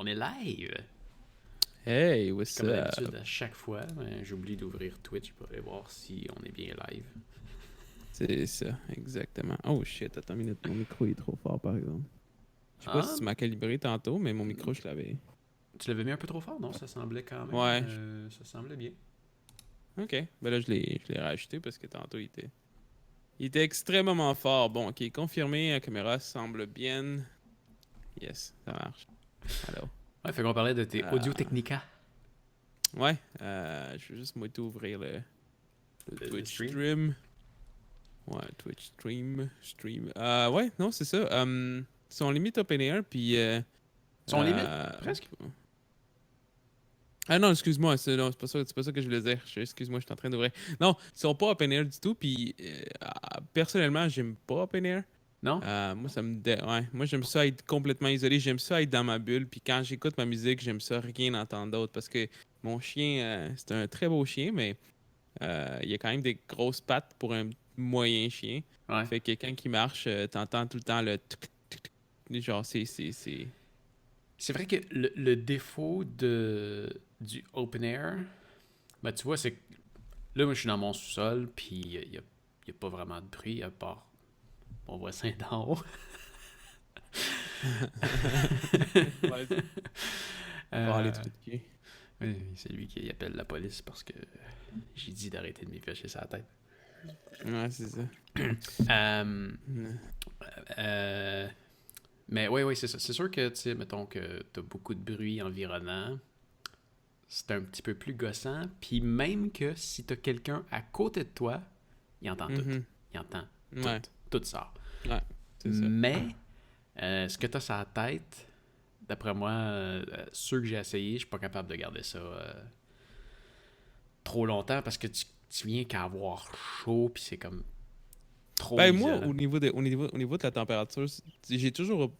On est live! Hey, Puis what's comme d'habitude, up? à chaque fois, j'oublie d'ouvrir Twitch pour aller voir si on est bien live. C'est ça, exactement. Oh shit, attends une minute, mon micro est trop fort par exemple. Je sais pas Ah, si tu m'as calibré tantôt, mais mon micro, je l'avais. tu l'avais mis un peu trop fort, non? Ça semblait quand même... Ouais, ça semblait bien. ok. Ben là, je l'ai rajouté parce que tantôt, il était extrêmement fort. Bon, ok, confirmé, la caméra semble bien. Yes, ça marche. Alors, Ouais, fait qu'on parlait de tes Audio euh, Technica, ouais, je vais juste moi tout ouvrir le le Twitch stream. stream. Ouais, Twitch stream. Ouais, non, c'est ça. Ils sont limite OpenAir, puis Son limite, euh, presque. Ah non, excuse-moi, non, c'est pas ça que je voulais dire. Excuse-moi, je suis en train d'ouvrir. Non, ils sont pas open air du tout, puis personnellement, j'aime pas open air. Non? Moi, ouais, moi, j'aime ça être complètement isolé, j'aime ça être dans ma bulle, puis quand j'écoute ma musique, j'aime ça rien entendre d'autre, parce que mon chien, c'est un très beau chien, mais il a quand même des grosses pattes pour un moyen chien. Ouais. Fait que quand il marche, t'entends tout le temps le tic, tic, tic, genre, c'est... C'est vrai que le défaut du open air, ben tu vois, c'est que là, moi, je suis dans mon sous-sol, puis il y a pas vraiment de bruit à part mon voisin d'en haut. Ouais, à part les Euh, trucs de cul. Oui, c'est lui qui appelle la police parce que j'ai dit d'arrêter de m'y fâcher sa tête. Ouais, c'est ça. Euh, euh, mais oui, oui, c'est ça. C'est sûr que, tu sais, mettons que t'as beaucoup de bruit environnant, c'est un petit peu plus gossant. Puis même que si t'as quelqu'un à côté de toi, il entend tout. Mhm. Il entend tout. Ouais, Tout sort. ouais, c'est ça. Mais ce que t'as sur la tête, d'après moi, ceux que j'ai essayé, je suis pas capable de garder ça trop longtemps parce que tu viens qu'à avoir chaud, puis c'est comme trop Ben moi, isolant. au niveau de la température, j'ai toujours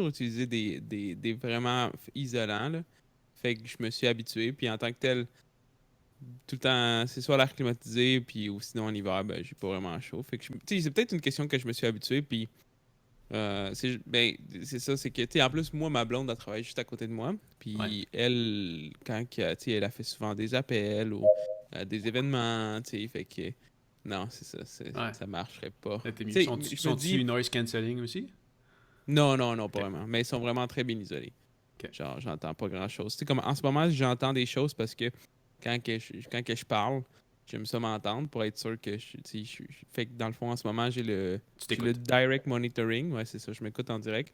utilisé des vraiment isolants, là. Fait que je me suis habitué, puis en tant que tel, tout le temps, c'est soit l'air climatisé, puis ou sinon en hiver, ben j'ai pas vraiment chaud. Fait que tu sais, c'est peut-être une question que je me suis habitué, puis c'est ça, c'est que, tu sais, en plus, moi, ma blonde, elle travaille juste à côté de moi. Ouais. Puis elle, tu sais, elle a fait souvent des appels ou des événements, tu sais, fait que, non, c'est ça, Ouais. ça marcherait pas. Là, t'es Tu mieux. sais, je me Sont-tu dis, noise cancelling aussi? non, non, non, pas Ok. vraiment. Mais ils sont vraiment très bien isolés. Ok. Genre, j'entends pas grand-chose. Tu sais, comme en ce moment, j'entends des choses parce que quand que je parle, j'aime ça m'entendre pour être sûr que tu sais, fait que dans le fond, en ce moment, Tu j'ai le t'écoutes. direct monitoring. Ouais, c'est ça, je m'écoute en direct.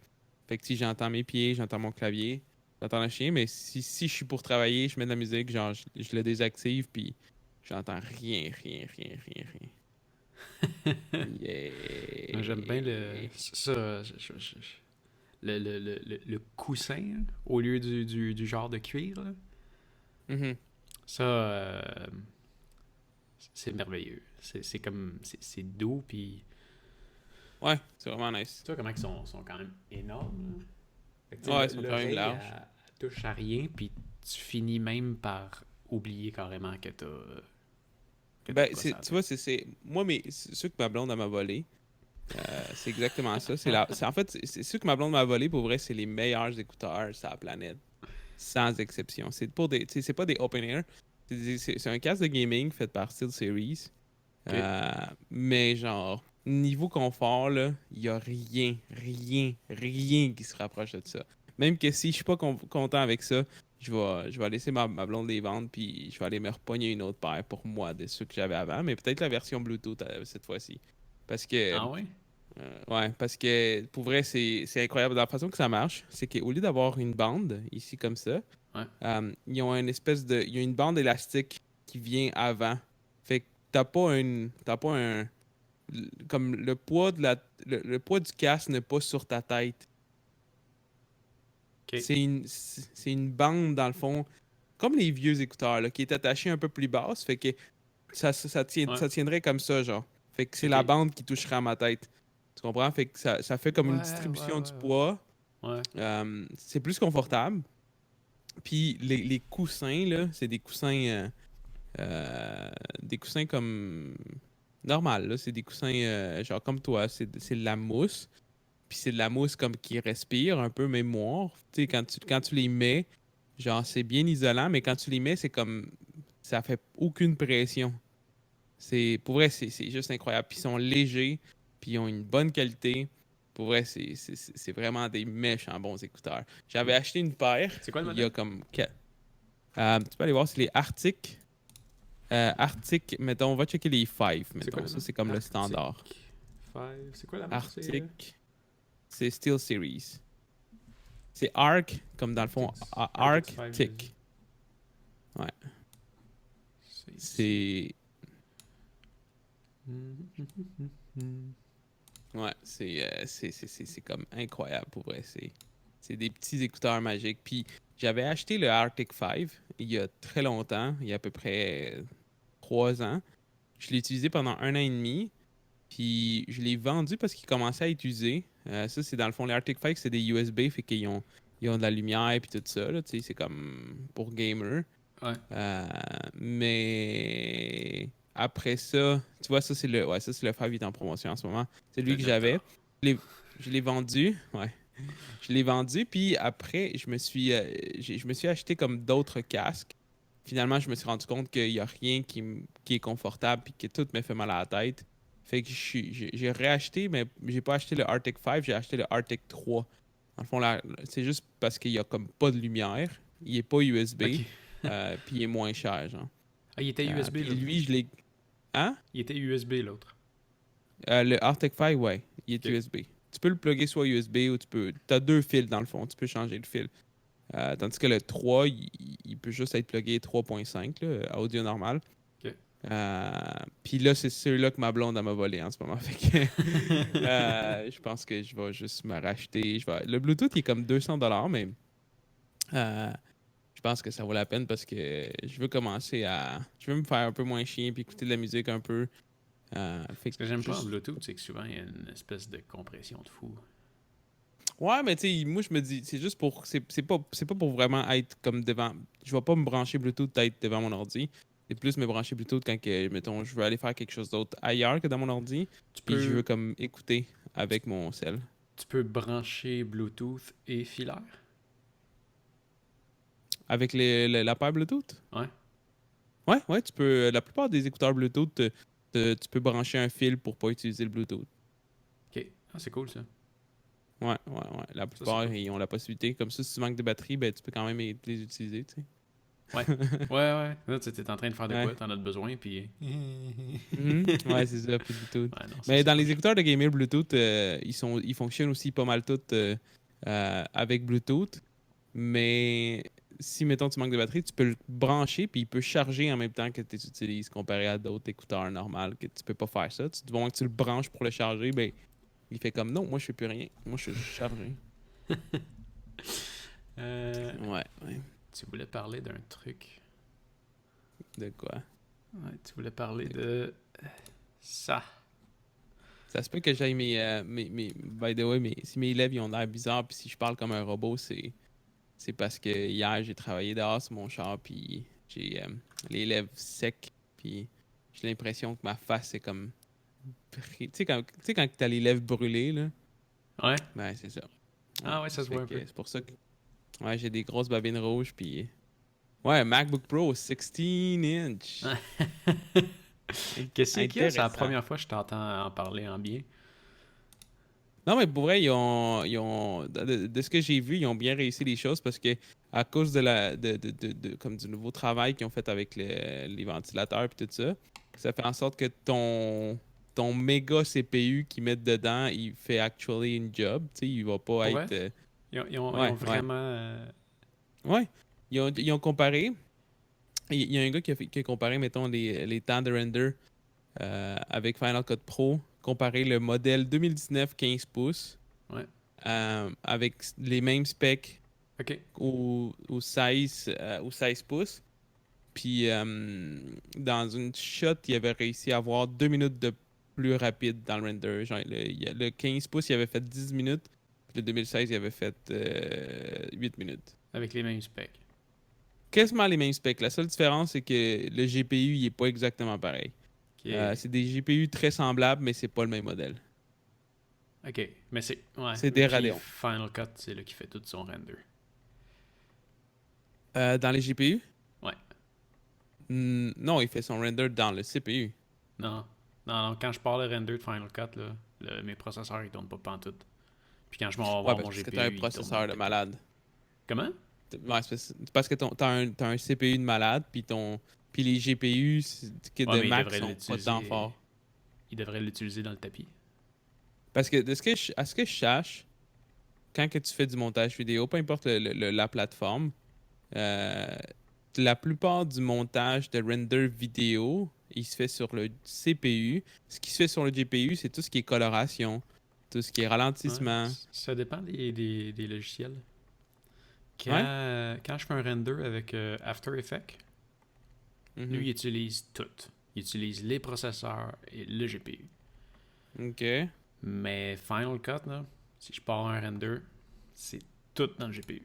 Fait que si j'entends mes pieds, j'entends mon clavier, j'entends le chien, mais si je suis pour travailler, je mets de la musique, genre, je le désactive, puis j'entends rien, rien, rien, rien, rien. Moi, j'aime bien Yeah. le coussin hein, au lieu du genre de cuir. Là. Mhm. Ça, c'est merveilleux. C'est comme. C'est doux, puis. Ouais, c'est vraiment nice. Tu vois comment ils sont quand même énormes. Là. Fait que, tu Ouais, sais, ils sont quand même l'oreille, larges. elle touche à rien, puis tu finis même par oublier carrément que t'as de Ben, quoi ça tu tête. vois, moi, mais c'est sûr que ma blonde elle m'a volé. C'est exactement ça. En fait, c'est sûr que ma blonde m'a volé. Pour vrai, c'est les meilleurs écouteurs sur la planète, sans exception. Tu sais, c'est pas des open air. C'est un casque de gaming fait par SteelSeries. Ok. Mais genre, niveau confort, là, il y a rien, rien, rien qui se rapproche de ça. Même que si je suis pas content avec ça, je vais laisser ma blonde les vendre, puis je vais aller me repogner une autre paire pour moi de ceux que j'avais avant, mais peut-être la version Bluetooth cette fois-ci. Parce que, Ah ouais? ouais, parce que pour vrai, c'est incroyable. La façon que ça marche, c'est qu'au lieu d'avoir une bande ici comme ça, Ouais. ils ont il y a une bande élastique qui vient avant. Fait que t'as pas comme le poids du casque n'est pas sur ta tête. Ok. C'est une bande dans le fond, comme les vieux écouteurs là, qui est attachée un peu plus basse. Fait que Ouais. ça tiendrait comme ça, genre. Fait que c'est Ok. la bande qui toucherait à ma tête. Tu comprends? Fait que ça fait comme une Ouais, ouais, distribution du ouais, poids. ouais. Ouais. C'est plus confortable. Puis les coussins, là, c'est des coussins comme normal, là. C'est des coussins genre comme toi. C'est de la mousse. Puis c'est de la mousse comme qui respire, un peu mémoire. Tu sais, quand tu les mets, genre, c'est bien isolant, mais quand tu les mets, c'est comme. Ça fait aucune pression. Pour vrai, c'est juste incroyable. Puis ils sont légers, puis ils ont une bonne qualité. Pour vrai, c'est vraiment des méchants bons écouteurs. J'avais acheté une paire C'est quoi le il y a modèle? comme. Tu peux aller voir, c'est les Arctic. Arctic, mettons, on va checker les 5, C'est quoi mettons. le Ça, nom? c'est comme le Arctic standard. 5. C'est quoi la marque? C'est Arctic, c'est Steel Series. C'est Arc, comme dans le fond, Arctic 5. Arctic. Ouais. C'est ici. C'est. Ouais, c'est comme incroyable pour vrai. C'est des petits écouteurs magiques. Puis j'avais acheté le Arctic 5 il y a très longtemps, il y a à peu près 3 ans. Je l'ai utilisé pendant 1 an et demi. Puis je l'ai vendu parce qu'il commençait à être usé. Ça, c'est dans le fond, les Arctic 5, c'est des USB, fait qu'ils ont de la lumière et tout ça. Là, tu sais, c'est comme pour gamer. Ouais. Mais après ça, tu vois, ça, c'est le 5 il est en promotion en ce moment. C'est lui C'est que 9 j'avais. Je l'ai vendu. Ouais. Je l'ai vendu, puis après, je me suis acheté comme d'autres casques. Finalement, je me suis rendu compte qu'il n'y a rien qui est confortable puis que tout me fait mal à la tête. Fait que j'ai réacheté, mais j'ai pas acheté le Arctic 5, j'ai acheté le Arctic 3. Dans le fond, là, c'est juste parce qu'il y a comme pas de lumière. Il est pas USB, Ok. puis il est moins cher, genre. Ah, il était USB Puis l'autre. lui, je l'ai. Hein? Il était USB l'autre. Le Arctic 5, ouais, il est Ok. USB. Tu peux le plugger soit USB ou tu peux. T'as deux fils dans le fond, tu peux changer le fil. Tandis que le 3, il peut juste être plugué 3.5, là, audio normal. Ok. Puis là, c'est celui-là que ma blonde elle m'a volé en ce moment. Fait que, je pense que je vais juste me racheter. Le Bluetooth, il est comme 200$, mais euh, je pense que ça vaut la peine parce que je veux commencer à. Je veux me faire un peu moins chier puis écouter de la musique un peu. Fait Ce que j'aime pas en juste. Bluetooth, c'est que souvent il y a une espèce de compression de fou. Ouais, mais tu sais, moi, je me dis, c'est juste pour. C'est pas pour vraiment être comme devant. Je vais pas me brancher Bluetooth être devant mon ordi. C'est plus me brancher Bluetooth quand, mettons, je veux aller faire quelque chose d'autre ailleurs que dans mon ordi. Tu Puis je veux peux, comme écouter avec mon cell. tu peux brancher Bluetooth et filaire. Avec la paire Bluetooth? Ouais. Ouais, ouais, tu peux. La plupart des écouteurs Bluetooth, tu peux brancher un fil pour pas utiliser le Bluetooth. Ok. Ah, c'est cool ça. Ouais, ouais, ouais. La Ça, c'est plupart, cool. ils ont la possibilité. Comme ça, si tu manques de batterie, ben, tu peux quand même les utiliser, tu sais. Ouais. Ouais, ouais. Là, tu es en train de faire de Ouais. quoi? T'en as besoin, puis. Mhm. Ouais, c'est ça, plus Bluetooth. Ouais, non, ça Mais c'est dans les poche. écouteurs de gamer Bluetooth, ils fonctionnent aussi pas mal tous avec Bluetooth. Mais si, mettons, tu manques de batterie, tu peux le brancher puis il peut charger en même temps que tu utilises comparé à d'autres écouteurs normaux que tu peux pas faire ça. Du moment que tu le branches pour le charger, ben, il fait comme non, moi je fais plus rien. Moi je suis juste chargé. Euh, Ouais, ouais. Tu voulais parler d'un truc. De quoi? Ouais, tu voulais parler de ça. Ça se peut que j'aille by the way, si mes lèvres ils ont l'air bizarres puis si je parle comme un robot, c'est parce que hier, j'ai travaillé dehors sur mon char, puis j'ai les lèvres secs, puis j'ai l'impression que ma face est comme. Tu sais quand t'as les lèvres brûlées, là? Ouais. Ben, c'est ça. Ouais, Ah ouais, ça se voit un peu. c'est pour ça que. Ouais, j'ai des grosses babines rouges, puis. Ouais, MacBook Pro 16 inch. Qu'est-ce qu'il y a? C'est la Intéressant. première fois que je t'entends en parler en bien. Non, mais pour vrai, de ce que j'ai vu, ils ont bien réussi les choses parce que à cause comme du nouveau travail qu'ils ont fait avec les ventilateurs et tout ça, ça fait en sorte que ton méga CPU qu'ils mettent dedans, il fait actually une job. Tu sais, il va pas Pour vrai? être. Ils ont Ouais, ouais. vraiment. Ouais. Ils ont comparé. Il y a un gars qui a comparé, mettons, les temps de render avec Final Cut Pro, comparer le modèle 2019 15 pouces Ouais. avec les mêmes specs Ok. au 16 pouces. Puis dans une shot, il avait réussi à avoir 2 minutes de plus rapide dans le render. Genre, le 15 pouces, il avait fait 10 minutes. Puis le 2016, il avait fait 8 minutes. Avec les mêmes specs. Quasiment les mêmes specs. La seule différence, c'est que le GPU, il est pas exactement pareil. Ok. C'est des GPU très semblables, mais c'est pas le même modèle. Ok, mais c'est. Ouais. C'est des Puis Radeon. Final Cut, c'est là qui fait tout son render. Dans les GPU? Ouais. Non, il fait son render dans le CPU. Non. Non, non, quand je parle de render de Final Cut, là, mes processeurs ils tournent pas pantoute. Puis quand je m'en vais Ouais, voir mon parce que t'as un GPU, il tourne dans le processeur de tapis. malade. Comment? Ouais, c'est parce que t'as un CPU de malade, puis les GPU Ouais, de mais il Mac devrait sont pas tant l'utiliser. forts. Il devrait l'utiliser dans le tapis. Parce que à ce que je sache, quand que tu fais du montage vidéo, peu importe la plateforme, euh, la plupart du montage de render vidéo, il se fait sur le CPU. Ce qui se fait sur le GPU, c'est tout ce qui est coloration, tout ce qui est Ouais. ralentissement. Ça dépend des logiciels. Ouais? Quand je fais un render avec After Effects, lui, Mhm. il utilise tout. Il utilise les processeurs et le GPU. OK. Mais Final Cut, là, si je pars un render, c'est tout dans le GPU.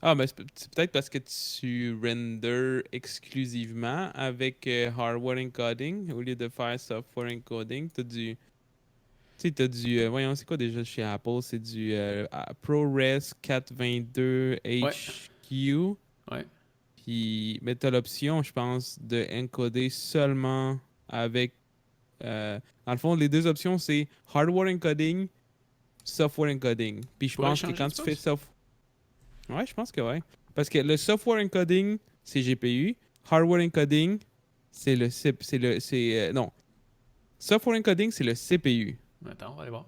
Ah, mais c'est peut-être parce que tu render exclusivement avec hardware encoding au lieu de faire software encoding. Tu sais, t'as du. Voyons, c'est quoi déjà chez Apple? C'est du ProRes 422 Ouais, HQ. ouais. Mais t'as l'option, je pense, de encoder seulement avec. Dans le fond, les deux options, c'est hardware encoding, software encoding. Puis Je je pourrais pense que changer, quand tu tu fais penses? software. Ouais, je pense que ouais. Parce que le software encoding, c'est GPU. Hardware encoding, c'est le C- c'est le c'est non. Software encoding, c'est le CPU. Attends, on va aller voir.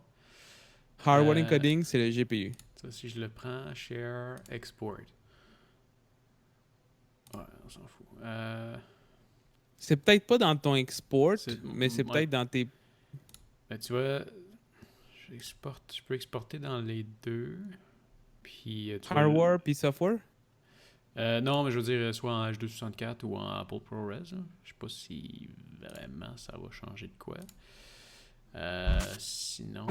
Hardware Euh, encoding, c'est le GPU. Ça, si je le prends, share, export. Ouais, on s'en fout. C'est peut-être pas dans ton export, mais c'est Ouais. peut-être dans tes. Ben, tu vois, je peux exporter dans les deux. Puis, tu vois, Hardware puis software. non, mais je veux dire, soit en H264 ou en Apple ProRes. Là. Je sais pas si vraiment ça va changer de quoi. Sinon,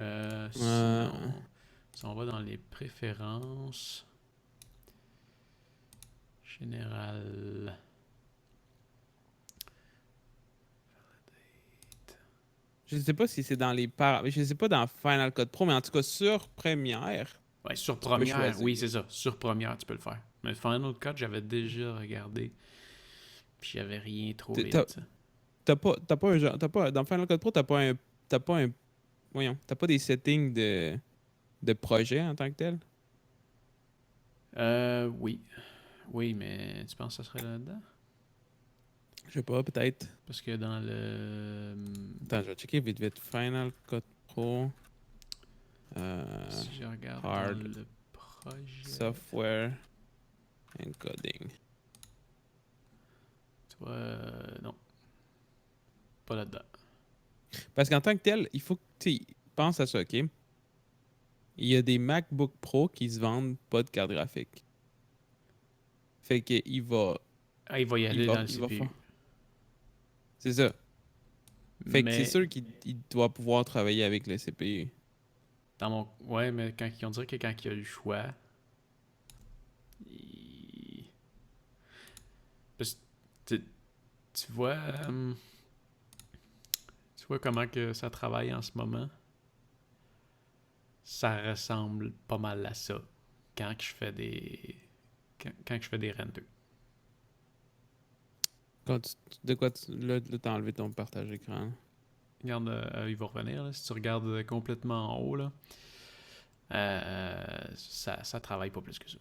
Euh, sinon, si on va dans les préférences générales, je sais pas si c'est dans les je sais pas dans Final Cut Pro, mais en tout cas sur Premiere, ouais, sur tu peux Première, oui, choisir. c'est ça. Sur Première, tu peux le faire. Mais Final Cut, j'avais déjà regardé, puis j'avais rien T'as trouvé de t'as- ça. t'as pas un genre, dans Final Cut Pro, t'as pas un, voyons, t'as pas des settings de projet en tant que tel. Oui. Oui, mais tu penses que ça serait là-dedans? Je sais pas, peut-être. Parce que dans le. Attends, je vais checker vite vite. Final Cut Pro, euh, Si je regarde dans hard le projet. software encoding. Tu vois, non, pas là-dedans. Parce qu'en tant que tel, il faut que tu penses à ça, ok? Il y a des MacBook Pro qui se vendent pas de carte graphique. Fait que Ah, il va y aller dans le il va faire. CPU. C'est ça. Fait que c'est Mais sûr qu'il doit pouvoir travailler avec le CPU. dans mon. Ouais, mais on dirait que quand il y a le choix. il- Parce que tu, tu vois. Tu vois comment que ça travaille en ce moment? Ça ressemble pas mal à ça. Quand que je fais des. Quand que je fais des renders. De quoi là, t'as enlevé ton partage écran. Regarde, il va revenir. Là. Si tu regardes complètement en haut, là, ça travaille pas plus que ça.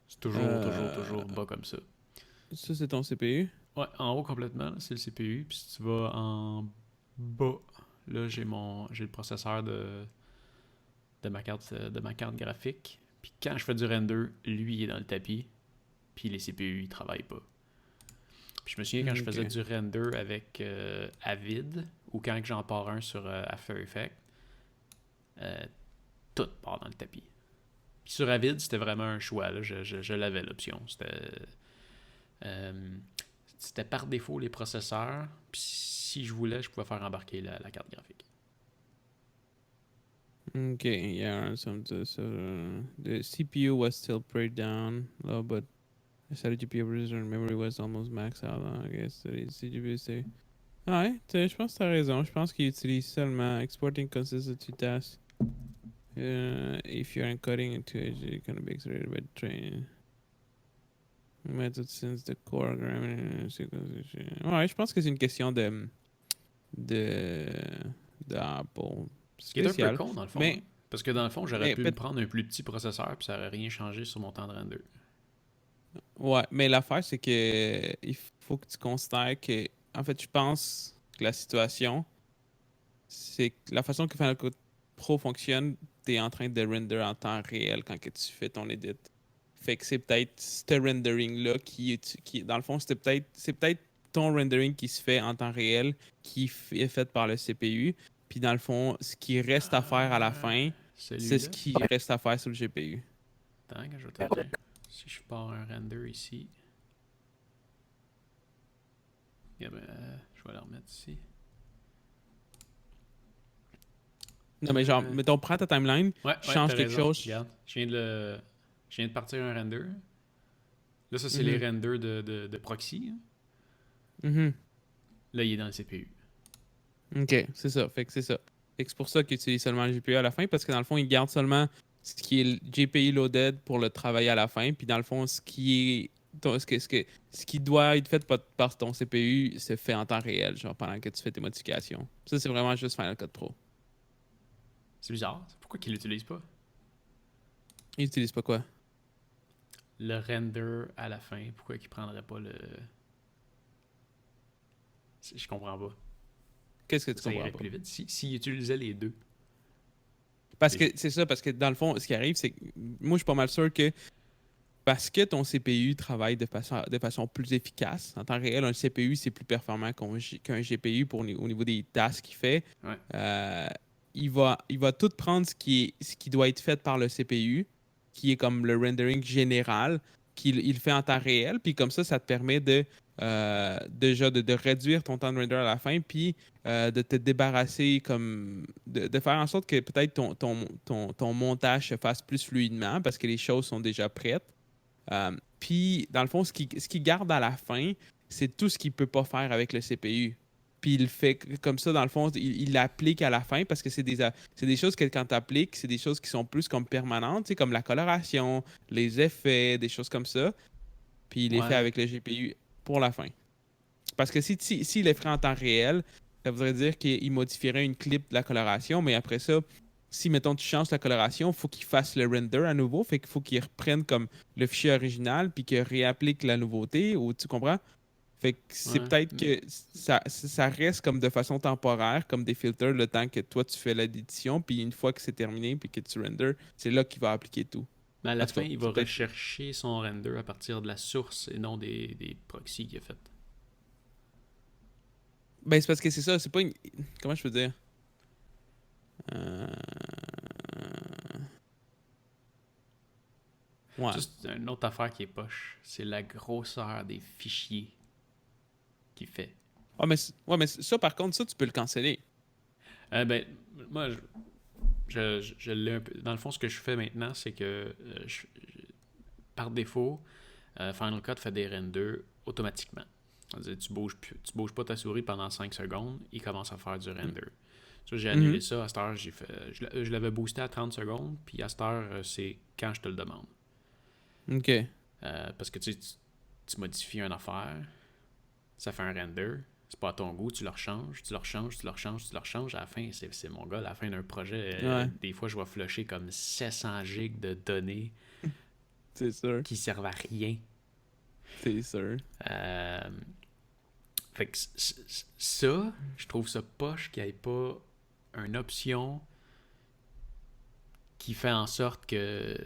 C'est toujours Euh, bas comme ça. Ça, c'est ton CPU. Ouais, en haut complètement, c'est le CPU. Puis si tu vas en bas, là, j'ai le processeur de ma carte graphique. Puis quand je fais du render, lui, il est dans le tapis. Puis les CPU, ils travaillent pas. Puis je me souviens quand je faisais Ok. du render avec Avid, ou quand j'en pars un sur After Effects, euh, tout part dans le tapis. Puis sur Avid, c'était vraiment un choix. Là. Je l'avais l'option. Euh, c'était par défaut les processeurs. Puis si je voulais, je pouvais faire embarquer la carte graphique. Ok, yeah, the CPU was still pretty down low, but I started GPU resistor and memory was almost maxed out. I guess the CPU say. Ouais, je pense que t'as raison. Je pense qu'il utilise seulement exporting consistency task. If you're encoding into it, it can be accelerated by training. Method since the core grammar sequence. Ouais, je pense que c'est une question de, d'Apple Ce qui est un peu spécial. con dans le fond, hein. Mais, Parce que dans le fond, j'aurais mais pu me prendre un plus petit processeur puis ça aurait rien changé sur mon temps de render. ouais, mais l'affaire, c'est que il faut que tu considères que, en fait, je pense que la situation, c'est que la façon que Final Cut Pro fonctionne, tu es en train de render en temps réel quand que tu fais ton edit. Fait que c'est peut-être ce rendering-là qui, dans le fond, c'est peut-être ton rendering qui se fait en temps réel, est fait par le CPU. Puis dans le fond, ce qui reste à faire à la fin, c'est ce Celui-là. qui reste à faire sur le GPU. Attends, que je vais te dire. Si je pars un render ici. Eh ben, je vais le remettre ici. Non, mais genre, mettons, prends ta timeline, Ouais, ouais, change t'as quelque raison. chose. Regarde, je viens de partir un render. Là, ça, c'est les Mhm. renders de proxy, hein. Mhm. Là, il est dans le CPU. OK, c'est ça. Fait que c'est ça. Fait que c'est pour ça qu'il utilise seulement le GPU à la fin, parce que dans le fond, il garde seulement ce qui est le GPU loaded pour le travail à la fin. Puis dans le fond, ce qui doit être fait par ton CPU se fait en temps réel, genre pendant que tu fais tes modifications. Ça, c'est vraiment juste Final Cut Pro. C'est bizarre. Pourquoi qu'il l'utilise pas? Il utilise pas quoi? Le render à la fin, pourquoi qu'il prendrait pas le. Je comprends pas. Qu'est-ce que tu Ça comprends irait pas? plus vite. S'il utilisait les deux. Parce que Les- c'est ça, parce que dans le fond, ce qui arrive, c'est que moi, je suis pas mal sûr que parce que ton CPU travaille de façon plus efficace, en temps réel, un CPU, c'est plus performant qu'un GPU au niveau des tâches qu'il fait. Ouais. Euh, il va tout prendre ce qui doit être fait par le CPU, qui est comme le rendering général, qu'il il fait en temps réel. Puis comme ça te permet déjà de réduire ton temps de render à la fin, puis de te débarrasser, de faire en sorte que peut-être ton montage se fasse plus fluidement parce que les choses sont déjà prêtes. Puis, dans le fond, ce qu'il garde à la fin, c'est tout ce qu'il ne peut pas faire avec le CPU. Puis il fait comme ça, dans le fond, il l'applique à la fin parce que c'est des choses que quand tu appliques, c'est des choses qui sont plus comme permanentes, tu sais, comme la coloration, les effets, des choses comme ça. Puis il les fait Ouais. avec le GPU pour la fin. Parce que s'il les ferait en temps réel, ça voudrait dire qu'il modifierait une clip de la coloration, mais après ça, si, mettons, tu changes la coloration, il faut qu'il fasse le render à nouveau. Fait qu'il faut qu'il reprenne comme le fichier original puis qu'il réapplique la nouveauté, ou tu comprends? Fait que c'est Ouais. peut-être que ça reste comme de façon temporaire, comme des filters, le temps que toi tu fais l'édition, puis une fois que c'est terminé puis que tu render, c'est là qu'il va appliquer tout. Mais à En la tout fin, cas, il va c'est peut-être. rechercher son render à partir de la source et non des proxys qu'il a fait. Ben, c'est parce que c'est ça, c'est pas une. Comment je peux dire? Euh... Ouais. Ça, c'est une autre affaire qui est poche. C'est la grosseur des fichiers qu'il fait. Ouais, mais ça, par contre, ça, tu peux le canceller. Ben, moi, je l'ai un peu. Dans le fond, ce que je fais maintenant, c'est que par défaut, Final Cut fait des renders automatiquement. C'est-à-dire, tu bouges pas ta souris pendant 5 secondes, il commence à faire du render. Ça, j'ai annulé Mhm. ça. À cette heure, je l'avais boosté à 30 secondes, puis à cette heure, c'est quand je te le demande. OK. Parce que tu modifies une affaire, ça fait un render, c'est pas à ton goût, tu le rechanges, tu le rechanges, tu le rechanges, tu le rechanges. À la fin, c'est mon gars, à la fin d'un projet, Ouais, des fois, je vais flusher comme 700 gigs de données c'est sûr. qui servent à rien. C'est sûr. Euh, Fait que ça, je trouve ça poche qu'il n'y ait pas une option qui fait en sorte que.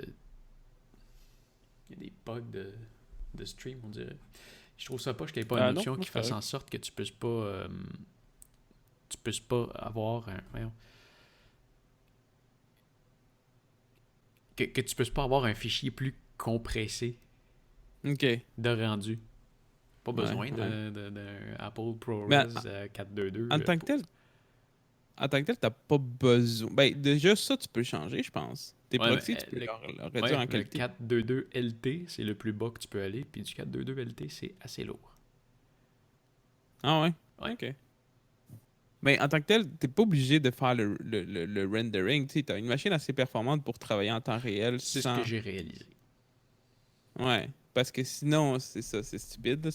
Il y a des bugs de stream, on dirait. Je trouve ça poche qu'il n'y ait pas une Ah non, option moi qui c'est fasse correct. en sorte que tu puisses pas avoir un. Voyons, que tu puisses pas avoir un fichier plus compressé OK. de rendu. Pas Ouais, besoin ouais. d'un Apple Mais ProRes 422. en tant que tel, t'as pas besoin. Ben, déjà, ça, tu peux changer, je pense. Tes Ouais, mais proxys, tu peux leur réduire ouais, en le qualité. 422 LT, c'est le plus bas que tu peux aller. Puis du 422 LT, c'est assez lourd. Ah ouais? Ouais. OK. Mais en tant que tel, t'es pas obligé de faire le rendering. Tu as une machine assez performante pour travailler en temps réel C'est ce que sans. j'ai réalisé. Ouais. Parce que sinon, c'est ça, c'est stupide.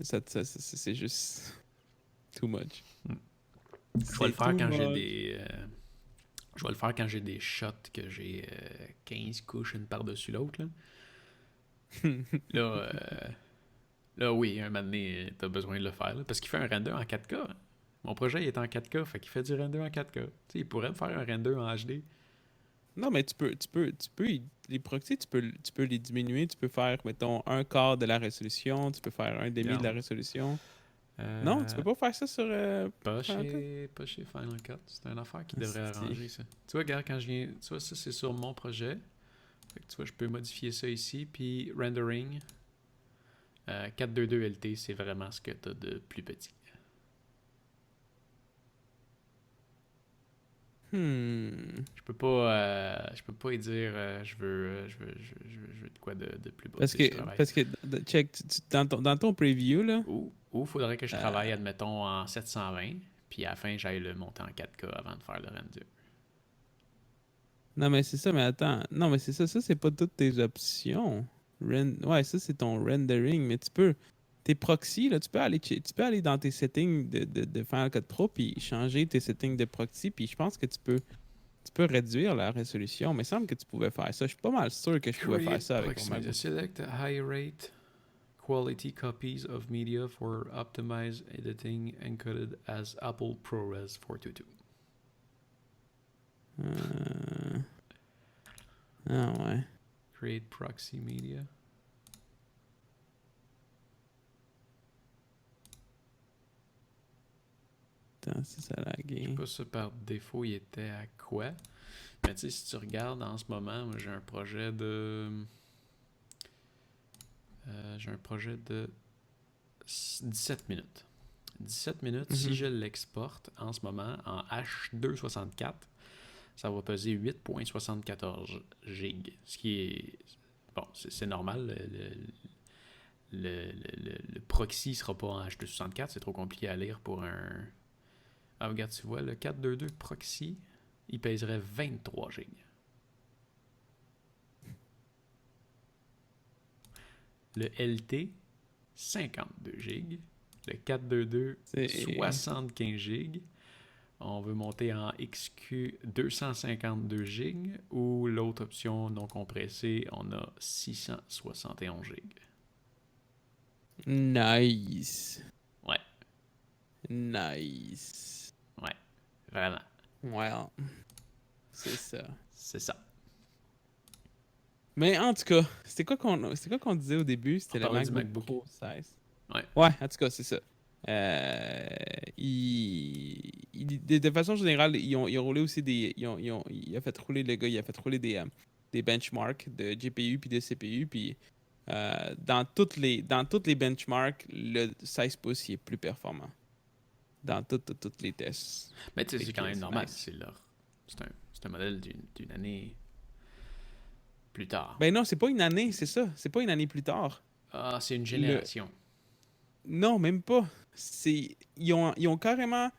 C'est juste too much. Je vais le C'est faire too quand j'ai much. des. Je vais le faire quand j'ai des shots que j'ai 15 couches une par-dessus l'autre. Là, là, oui, un moment donné, t'as besoin de le faire. Là, parce qu'il fait un render en 4K. Hein. Mon projet il est en 4K, fait qu'il fait du render en 4K. Tu sais, il pourrait me faire un render en HD. Non, mais les proxys, tu peux les diminuer. Tu peux faire, mettons, un quart de la résolution. Tu peux faire un demi de la Regarde. résolution. Non, tu Euh, peux pas faire ça sur Final Cut? pas chez Final Cut. C'est une affaire qui devrait Asti. arranger ça. Tu vois, regarde, quand je viens. Tu vois, ça, c'est sur mon projet. Fait que tu vois, je peux modifier ça ici. Puis rendering. 422 LT, c'est vraiment ce que t'as de plus petit. Je peux pas y dire je veux de quoi de plus bas. Tu Parce sais, que, je travaille. parce que check, dans ton preview, là, Ou faudrait que je euh, travaille, admettons, en 720, puis à la fin, j'aille le monter en 4K avant de faire le render. non, mais c'est ça, mais attends. Non, mais c'est ça, c'est pas toutes tes options. Ouais, ça, c'est ton rendering, mais tes proxys, là, tu peux aller dans tes settings de Final Cut Pro, puis changer tes settings de proxy, puis je pense que tu peux réduire la résolution, mais il semble que tu pouvais faire ça. Je suis pas mal sûr que je pouvais faire Create ça avec mon proximity. MacBook. Select high rate quality copies of media for optimized editing encoded as Apple ProRes 422. Ah ouais. Create proxy media. Attends, ça a Je sais lagué. pas ça par défaut, il était à quoi. Mais tu sais, si tu regardes en ce moment, moi, j'ai un projet de. J'ai un projet de 17 minutes. 17 minutes, si Mhm. je l'exporte en ce moment en H264, ça va peser 8.74 gigs. Ce qui est. Bon, c'est normal. Le proxy sera pas en H264, c'est trop compliqué à lire pour un. Ah, regarde, tu vois, le 422 proxy, il pèserait 23 gigs. Le LT, 52 gigs. Le 422, C'est 75 gigs. On veut monter en XQ 252 gigs ou l'autre option non compressée, on a 671 gigs. nice. Ouais, Nice. ouais, vraiment. Well, c'est ça. C'est ça. Mais en tout cas, c'était quoi qu'on disait au début? On C'était le parlait du MacBook MacBook. Pro 16. Ouais. Ouais, en tout cas, c'est ça. De façon générale, ils ont roulé aussi des. Il a fait rouler le gars, il a fait rouler des benchmarks de GPU puis de CPU. Puis dans toutes les benchmarks, le 16 pouces il est plus performant. Dans toutes les tests. Mais tu sais, Fait c'est quand que même c'est normal. nice. C'est un modèle d'une année plus tard. Ben non, c'est pas une année, c'est ça. C'est pas une année plus tard. Ah, c'est une Le... génération. Non, même pas. Ils ont carrément.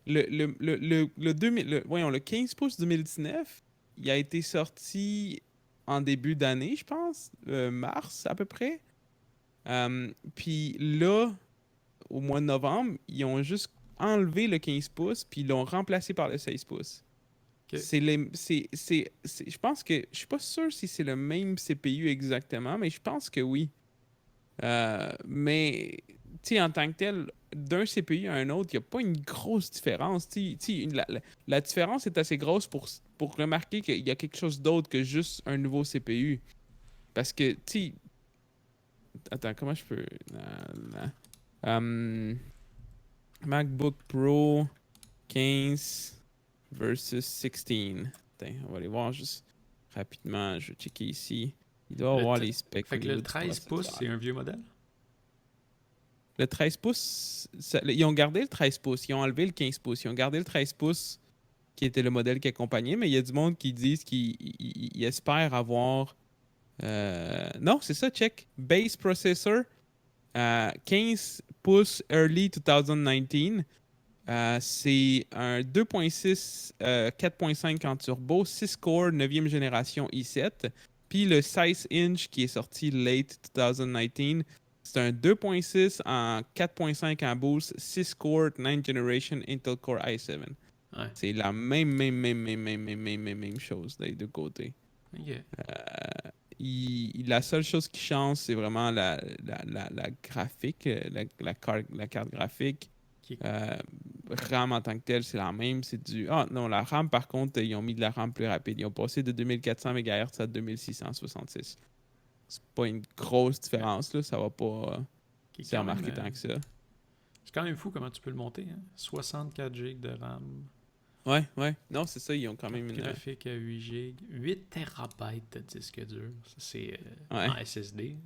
Voyons, le 15 pouces 2019, il a été sorti en début d'année, je pense, mars à peu près. Puis là, au mois de novembre, ils ont juste enlevé le 15 pouces, puis ils l'ont remplacé par le 16 pouces. Ok. Je pense que, je suis pas sûr si c'est le même CPU exactement, mais je pense que oui. Mais, tu sais, en tant que tel, d'un CPU à un autre, il n'y a pas une grosse différence. La différence est assez grosse pour remarquer qu'il y a quelque chose d'autre que juste un nouveau CPU. Parce que, tu sais, attends, comment je peux. MacBook Pro 15 versus 16. Attends, on va aller voir juste rapidement. Je vais checker ici. Il doit avoir les specs Fait au que niveau le du 13 pouces, processeur. c'est un vieux modèle? Le 13 pouces, ils ont gardé le 13 pouces. Ils ont enlevé le 15 pouces. Ils ont gardé le 13 pouces qui était le modèle qui accompagnait, mais il y a du monde qui disent qu'ils espèrent avoir. Non, c'est ça, check. Base processor, 15 pouces early 2019. C'est un 2.6, 4.5 en turbo, 6 core, 9e génération i7. Puis le 16 inch qui est sorti late 2019, c'est un 2.6 en 4.5 en boost, 6 core, 9th generation Intel Core i7. Ouais. C'est la même chose des deux côtés. Ok. La seule chose qui change, c'est vraiment la graphique, la carte graphique. Qui- Euh, RAM en tant que tel, c'est la même. C'est du. Ah non, la RAM, par contre, ils ont mis de la RAM plus rapide. Ils ont passé de 2400 MHz à 2666. C'est pas une grosse Ouais. différence, là. Ça va pas Qui est se quand même. remarquer tant que ça. C'est quand même fou comment tu peux le monter. Hein? 64 GB de RAM. Ouais. Non, c'est ça. Ils ont quand Carte même une. graphique à 8 GB. 8 TB de disque dur. Ça, c'est Ouais. en SSD.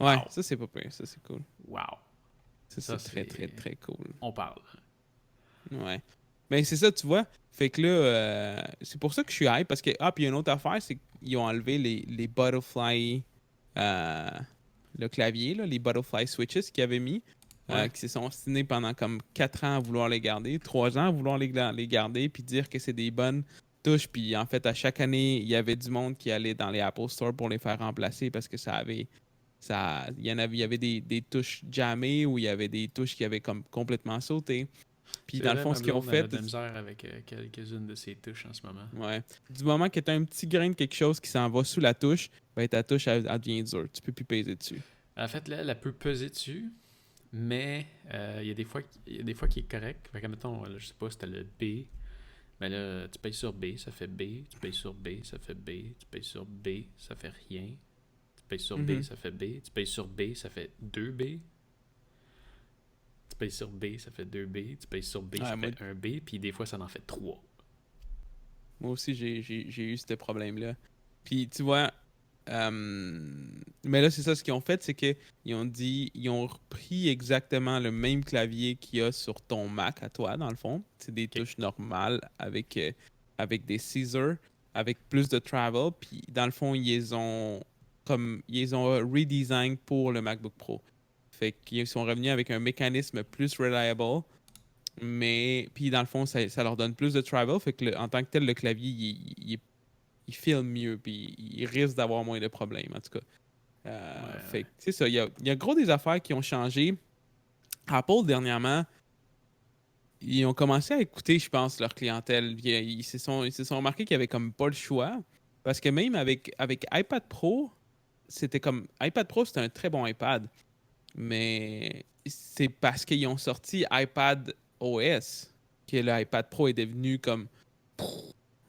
Ouais, Wow. ça, c'est pas pire. Ça, c'est cool. Wow. Ça, Ça, c'est très, c'est. très, très cool. On parle. Ouais. Mais c'est ça, tu vois. Fait que là, c'est pour ça que je suis hype. Parce que, puis il y a une autre affaire, c'est qu'ils ont enlevé les butterfly, euh, le clavier, là, les butterfly switches qu'ils avaient mis, Ouais. qui se sont ostinés pendant comme 4 ans à vouloir les garder, 3 ans à vouloir les garder, puis dire que c'est des bonnes touches. Puis en fait, à chaque année, il y avait du monde qui allait dans les Apple Store pour les faire remplacer parce que ça avait. Il y avait des touches jammées ou il y avait des touches qui avaient comme complètement sauté. Puis C'est dans le vrai, fond, ma ce qu'ils ont blonde, elle a fait, de la misère avec quelques-unes de ses touches en ce moment. ouais, du moment que tu as un petit grain de quelque chose qui s'en va sous la touche, ben ta touche, elle devient dure. Tu peux plus peser dessus. En fait, là, elle peut peser dessus, mais il y a des fois, il y a des fois qui est correct. Fait que, mettons, je sais pas, c'était le B. Mais là, tu payes sur B, ça fait B. Tu payes sur B, ça fait B. Tu payes sur B, ça fait rien. Tu payes sur B, Mhm. ça fait B. Tu payes sur B, ça fait 2B. Tu payes sur B, ça fait 2B. Tu payes sur B, Ouais, ça fait 1B. Puis des fois, ça en fait 3. moi aussi, j'ai eu ce problème-là. Puis tu vois, mais là, c'est ça, ce qu'ils ont fait, c'est qu'ils ont dit, ils ont repris exactement le même clavier qu'il y a sur ton Mac à toi, dans le fond. C'est des OK. touches normales avec des scissors, avec plus de travel. Puis dans le fond, ils les ont redesign pour le MacBook Pro. Fait qu'ils sont revenus avec un mécanisme plus reliable. Mais, puis dans le fond, ça leur donne plus de travel. Fait que en tant que tel, le clavier, il file mieux. Puis il risque d'avoir moins de problèmes, en tout cas. Ouais, Fait ouais. que, c'est ça. Il y a gros des affaires qui ont changé. Apple, dernièrement, ils ont commencé à écouter, je pense, leur clientèle. Ils se sont remarqués qu'il y avait comme pas le choix. Parce que même avec iPad Pro, c'était comme. iPad Pro, c'était un très bon iPad. Mais c'est parce qu'ils ont sorti iPad OS que l'iPad Pro est devenu comme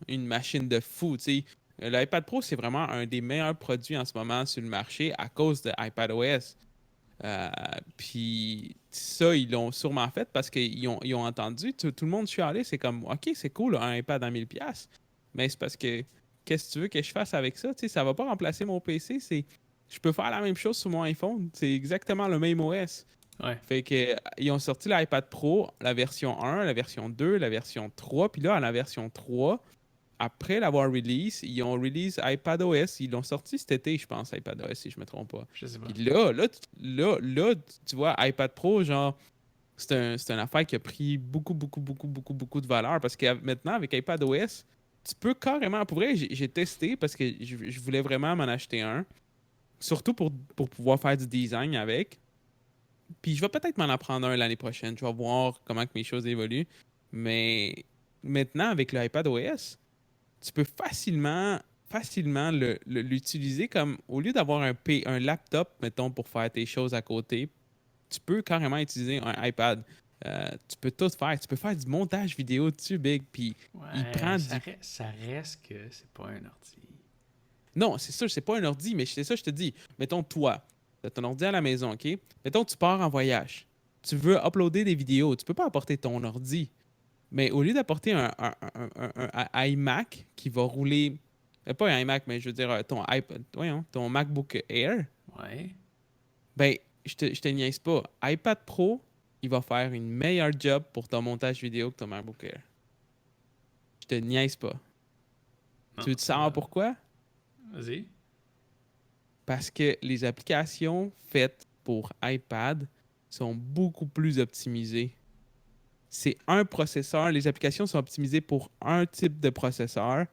une machine de fou. Tu sais. L'iPad Pro, c'est vraiment un des meilleurs produits en ce moment sur le marché à cause de iPadOS. Puis ça, ils l'ont sûrement fait parce ils ont entendu. Tout le monde chialait. C'est comme, OK, c'est cool, un iPad à 1000$. Mais c'est parce que, qu'est-ce que tu veux que je fasse avec ça? Tu sais, ça va pas remplacer mon PC. Je peux faire la même chose sur mon iPhone. C'est exactement le même OS. Ouais. Fait que, ils ont sorti l'iPad Pro, la version 1, la version 2, la version 3. Puis là, à la version 3, après l'avoir release, ils ont release iPadOS. Ils l'ont sorti cet été, je pense, iPadOS, si je me trompe pas. Je sais pas. Puis là, tu vois, iPad Pro, genre, c'est une affaire qui a pris beaucoup de valeur parce que maintenant, avec iPadOS, tu peux carrément, pour vrai, j'ai testé parce que je voulais vraiment m'en acheter un, surtout pour pouvoir faire du design avec. Puis je vais peut-être m'en apprendre un l'année prochaine. Je vais voir comment que mes choses évoluent. Mais maintenant, avec l'iPadOS, tu peux facilement l'utiliser comme, au lieu d'avoir un laptop, mettons, pour faire tes choses à côté, tu peux carrément utiliser un iPad. Tu peux tout faire. Tu peux faire du montage vidéo dessus, Big. Puis il Ouais, prend du. ça reste que c'est pas un ordi. Non, c'est sûr, c'est pas un ordi, mais c'est ça, je te dis. Mettons, toi, tu as ton ordi à la maison, OK? Mettons, tu pars en voyage. Tu veux uploader des vidéos. Tu peux pas apporter ton ordi. Mais au lieu d'apporter un iMac qui va rouler, pas un iMac, mais je veux dire ton iPad, voyons, ton MacBook Air, Ouais. ben, je te niaise pas. iPad Pro, il va faire une meilleure job pour ton montage vidéo que ton MacBook Air. Je te niaise pas. Non, Tu veux savoir pourquoi? vas-y. Parce que les applications faites pour iPad sont beaucoup plus optimisées. c'est un processeur. Les applications sont optimisées pour un type de processeur.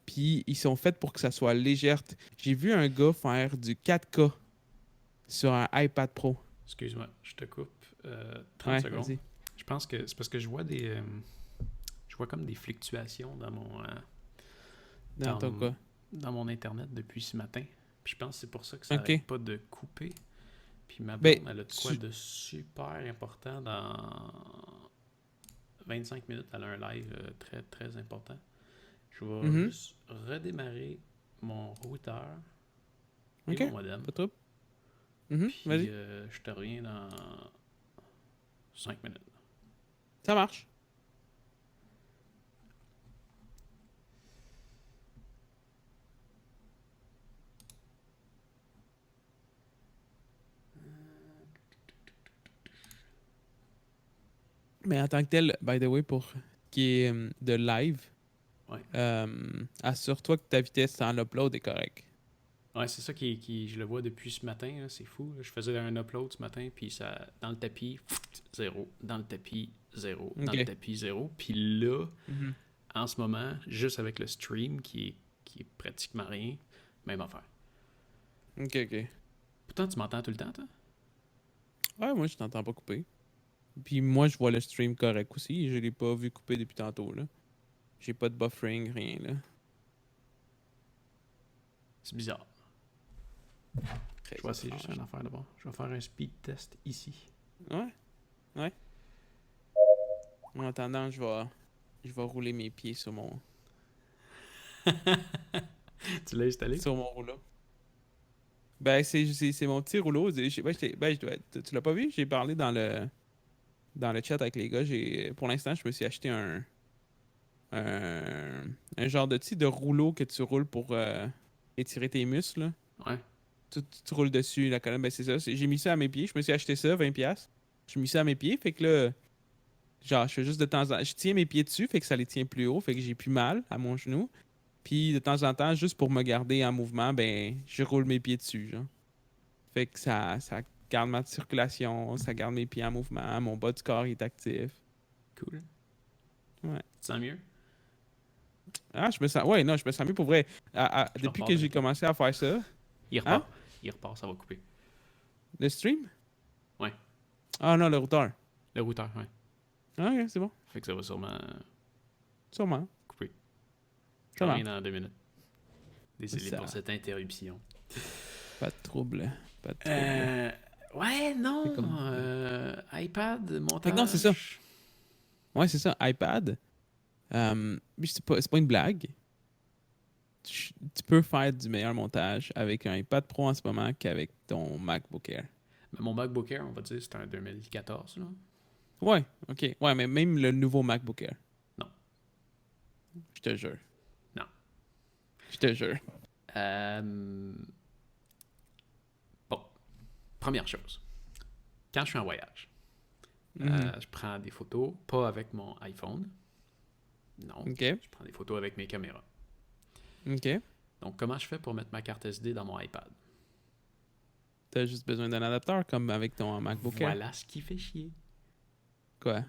Puis ils sont faits pour que ça soit légère. J'ai vu un gars faire du 4K sur un iPad Pro. Excuse-moi, je te coupe 30 Ouais, secondes. vas-y. Je pense que c'est parce que je vois je vois comme des fluctuations Dans dans, ton m- cas. dans mon Internet depuis ce matin. Puis je pense que c'est pour ça que ça OK. arrête pas de couper. Puis ma Ben, blonde, elle a de quoi tu... de super important dans 25 minutes. Elle a un live très très important. Je vais Mhm. juste redémarrer mon routeur et OK, mon modem. pas trop. Mhm, Puis vas-y. je te reviens dans 5 minutes. Ça marche. Mais en tant que tel, by the way, pour qui est de live, Ouais. assure-toi que ta vitesse en upload est correcte. Ouais, c'est ça je le vois depuis ce matin, là, c'est fou. Là. Je faisais un upload ce matin, puis ça, dans le tapis, zéro. Dans le tapis, zéro. Dans le OK. tapis, zéro. Puis là, Mhm. en ce moment, juste avec le stream, qui est pratiquement rien, même affaire. OK, OK. Pourtant, tu m'entends tout le temps, toi? Ouais, moi, je t'entends pas couper. Puis moi, je vois le stream correct aussi. Je l'ai pas vu couper depuis tantôt, là. J'ai pas de buffering, rien, là. C'est bizarre. Très Je vais essayer juste étrange. une affaire d'abord. Je vais faire un speed test ici. Ouais, ouais. En attendant, je vais rouler mes pieds Tu l'as installé? sur mon rouleau. Ben, c'est mon petit rouleau. Tu l'as pas vu? J'ai parlé dans le chat avec les gars. Pour l'instant, je me suis acheté un genre de de rouleau que tu roules pour étirer tes muscles, là. Ouais. Tu roules dessus, la colonne. Ben, c'est ça. J'ai mis ça à mes pieds. Je me suis acheté ça, 20$. J'ai mis ça à mes pieds. Fait que là, genre, je fais juste de temps en temps. Je tiens mes pieds dessus, fait que ça les tient plus haut. Fait que j'ai plus mal à mon genou. Puis de temps en temps, juste pour me garder en mouvement, ben, je roule mes pieds dessus, genre. Fait que ça garde ma circulation, ça garde mes pieds en mouvement, mon bas du corps est actif. Cool. Ouais. Tu te sens mieux? Ah, je me sens. Ouais, non, je me sens mieux pour vrai. Je Depuis repars que j'ai bientôt. commencé à faire ça. Il Hein? repart. Il repart, ça va couper. Le stream? Ouais. Ah non, le routeur. Le routeur, ouais. Ah, ok, c'est bon. Fait que ça va sûrement Sûrement. couper. Je Ça reviens marche. dans 2 minutes. Désolé Ça. pour cette interruption. Pas de trouble. Pas de trouble. Euh, ouais, C'est non. comme. iPad, Fait que non, c'est ça. montage. Ouais, c'est ça. iPad. Puis c'est pas une blague. Tu peux faire du meilleur montage avec un iPad Pro en ce moment qu'avec ton MacBook Air. Mais mon MacBook Air, on va dire, c'est un 2014, là. Ouais, ok. Ouais, mais même le nouveau MacBook Air. Non. Je te jure. Non. Je te jure. Bon, première chose. Quand je suis en voyage, Mhm. je prends des photos, pas avec mon iPhone. Non. Ok. Je prends des photos avec mes caméras. Ok. Donc, comment je fais pour mettre ma carte SD dans mon iPad? T'as juste besoin d'un adapteur comme avec ton MacBook Air. Voilà ce qui fait chier. Quoi?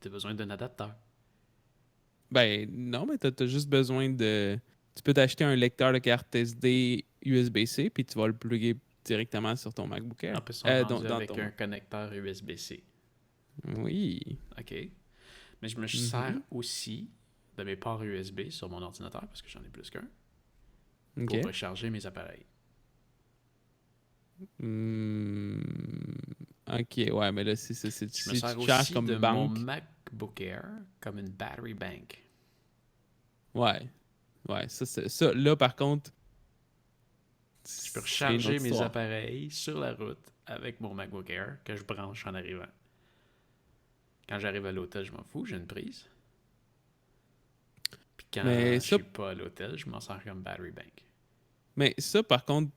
T'as besoin d'un adapteur. Ben non, mais t'as juste besoin de. Tu peux t'acheter un lecteur de carte SD USB-C puis tu vas le plugger directement sur ton MacBook Air. En plus, ils sont rendus Dans avec ton. un connecteur USB-C. Oui. OK. Mais je me sers Mhm. aussi de mes ports USB sur mon ordinateur, parce que j'en ai plus qu'un, Ok. pour recharger mes appareils. Hmm. Ok, ouais, mais là, Je me si tu sers te charges aussi comme de mon banque. MacBook Air comme une battery bank. Ouais. Ouais, ça, là, par contre, Je peux c'est une recharger autre mes histoire. appareils sur la route avec mon MacBook Air que je branche en arrivant. Quand j'arrive à l'hôtel, je m'en fous, j'ai une prise. Puis quand Mais je ça, suis pas à l'hôtel, je m'en sers comme battery bank. par contre,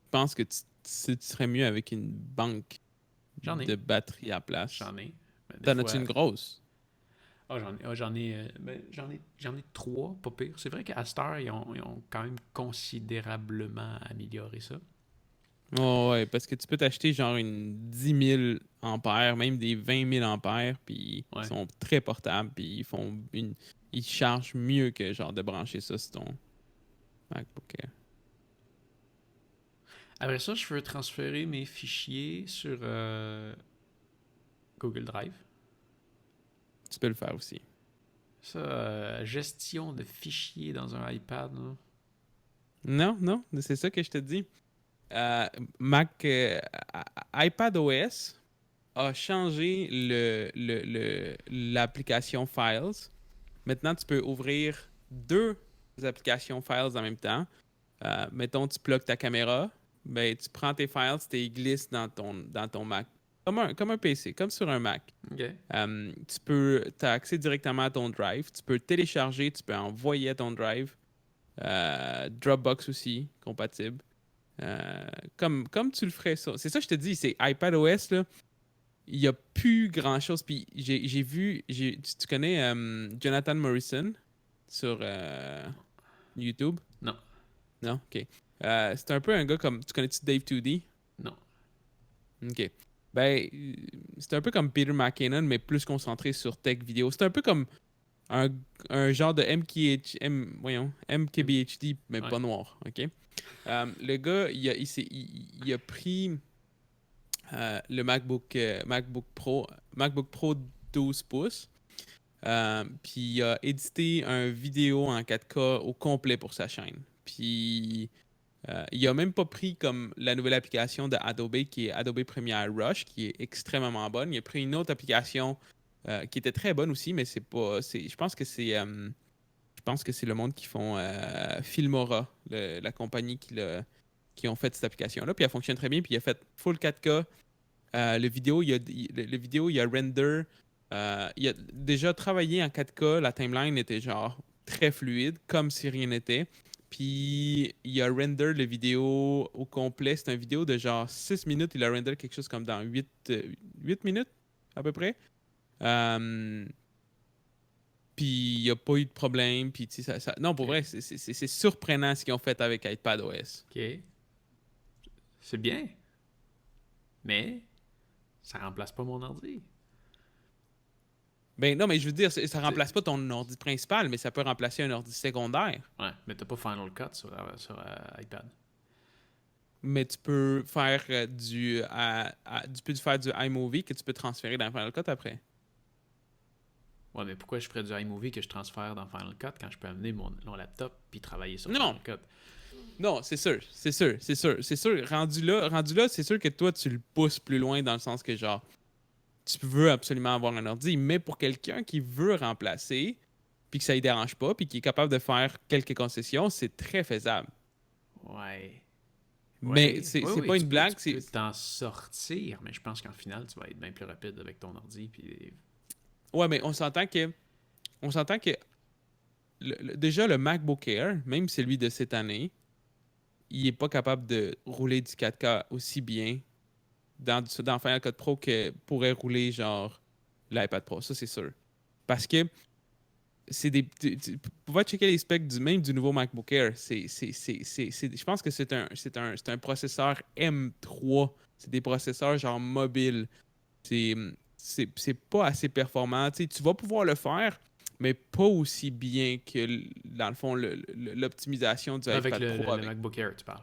je pense que tu serais mieux avec une banque J'en ai, de batterie à place. j'en ai. Mais des T'en as-tu fois, une grosse? j'en ai 3, pas pire. C'est vrai qu'à cette heure, ils ont quand même considérablement amélioré ça. Oh, ouais, parce que tu peux t'acheter genre une 10 000 ampères, même des 20 000 ampères, puis ils Ouais. sont très portables, puis ils chargent mieux que genre de brancher ça sur ton MacBook Air. Après ça, je veux transférer mes fichiers sur Google Drive. Tu peux le faire aussi. Ça, gestion de fichiers dans un iPad, là. Non, non, c'est ça que je te dis. Euh, Mac, iPadOS a changé l'application Files. Maintenant, tu peux ouvrir deux applications Files en même temps. Mettons, tu plugues ta caméra, ben, tu prends tes files, tu les glisses dans ton Mac. Comme un PC, comme sur un Mac. OK. Tu as accès directement à ton Drive. Tu peux télécharger, tu peux envoyer à ton Drive. Dropbox aussi, compatible. Comme tu le ferais ça. C'est ça que je te dis, c'est iPadOS, là. Il n'y a plus grand-chose. Puis j'ai vu, tu connais Jonathan Morrison sur YouTube? Non. Non? OK. C'est un peu un gars comme... Tu connais-tu Dave 2D? Non. OK. Ben, c'est un peu comme Peter McKinnon, mais plus concentré sur tech vidéo. C'est un peu comme un, un genre de MKBHD, mais Ouais. pas noir. OK? Le gars, il a pris le MacBook Pro 12 pouces, puis il a édité un vidéo en 4K au complet pour sa chaîne. Puis il a même pas pris comme la nouvelle application de Adobe qui est Adobe Premiere Rush, qui est extrêmement bonne. Il a pris une autre application qui était très bonne aussi, mais c'est pas. Je pense que c'est le monde qui font Filmora, la compagnie qui ont fait cette application-là. Puis elle fonctionne très bien. Puis il a fait full 4K. Le vidéo, il a render. Il a déjà travaillé en 4K. La timeline était genre très fluide, comme si rien n'était. Puis il a render le vidéo au complet. C'est une vidéo de genre 6 minutes. Il a render quelque chose comme dans 8 minutes à peu près. Euh, Puis il n'y a pas eu de problème. Puis tu sais, non, pour OK. vrai, c'est surprenant ce qu'ils ont fait avec iPadOS. OK. C'est bien. Mais ça remplace pas mon ordi. Ben non, mais je veux dire, ça C'est- remplace pas ton ordi principal, mais ça peut remplacer un ordi secondaire. Ouais, mais t'as pas Final Cut sur iPad. Mais tu peux faire tu peux faire du iMovie que tu peux transférer dans Final Cut après. Ouais, mais pourquoi je ferais du iMovie que je transfère dans Final Cut quand je peux amener mon laptop puis travailler sur Non, Final Cut? non, c'est sûr, c'est sûr, c'est sûr, c'est sûr. Rendu là, c'est sûr que toi, tu le pousses plus loin dans le sens que genre, tu veux absolument avoir un ordi, mais pour quelqu'un qui veut remplacer, puis que ça ne dérange pas, puis qui est capable de faire quelques concessions, c'est très faisable. Ouais. Mais Ouais, c'est ouais, c'est ouais, pas une blague, tu c'est... peux t'en sortir, mais je pense qu'en final, tu vas être bien plus rapide avec ton ordi. Puis... Ouais, mais on s'entend que déjà le MacBook Air, même celui de cette année, il est pas capable de rouler du 4K aussi bien dans Final Cut Pro que pourrait rouler genre l'iPad Pro, ça c'est sûr. Parce que c'est va checker les specs même du nouveau MacBook Air. Je pense que c'est un processeur M3. C'est des processeurs genre mobiles. C'est, c'est pas assez performant. Tu sais, tu vas pouvoir le faire, mais pas aussi bien que, dans le fond, l'optimisation du Avec iPad Pro le avec. MacBook Air, tu parles.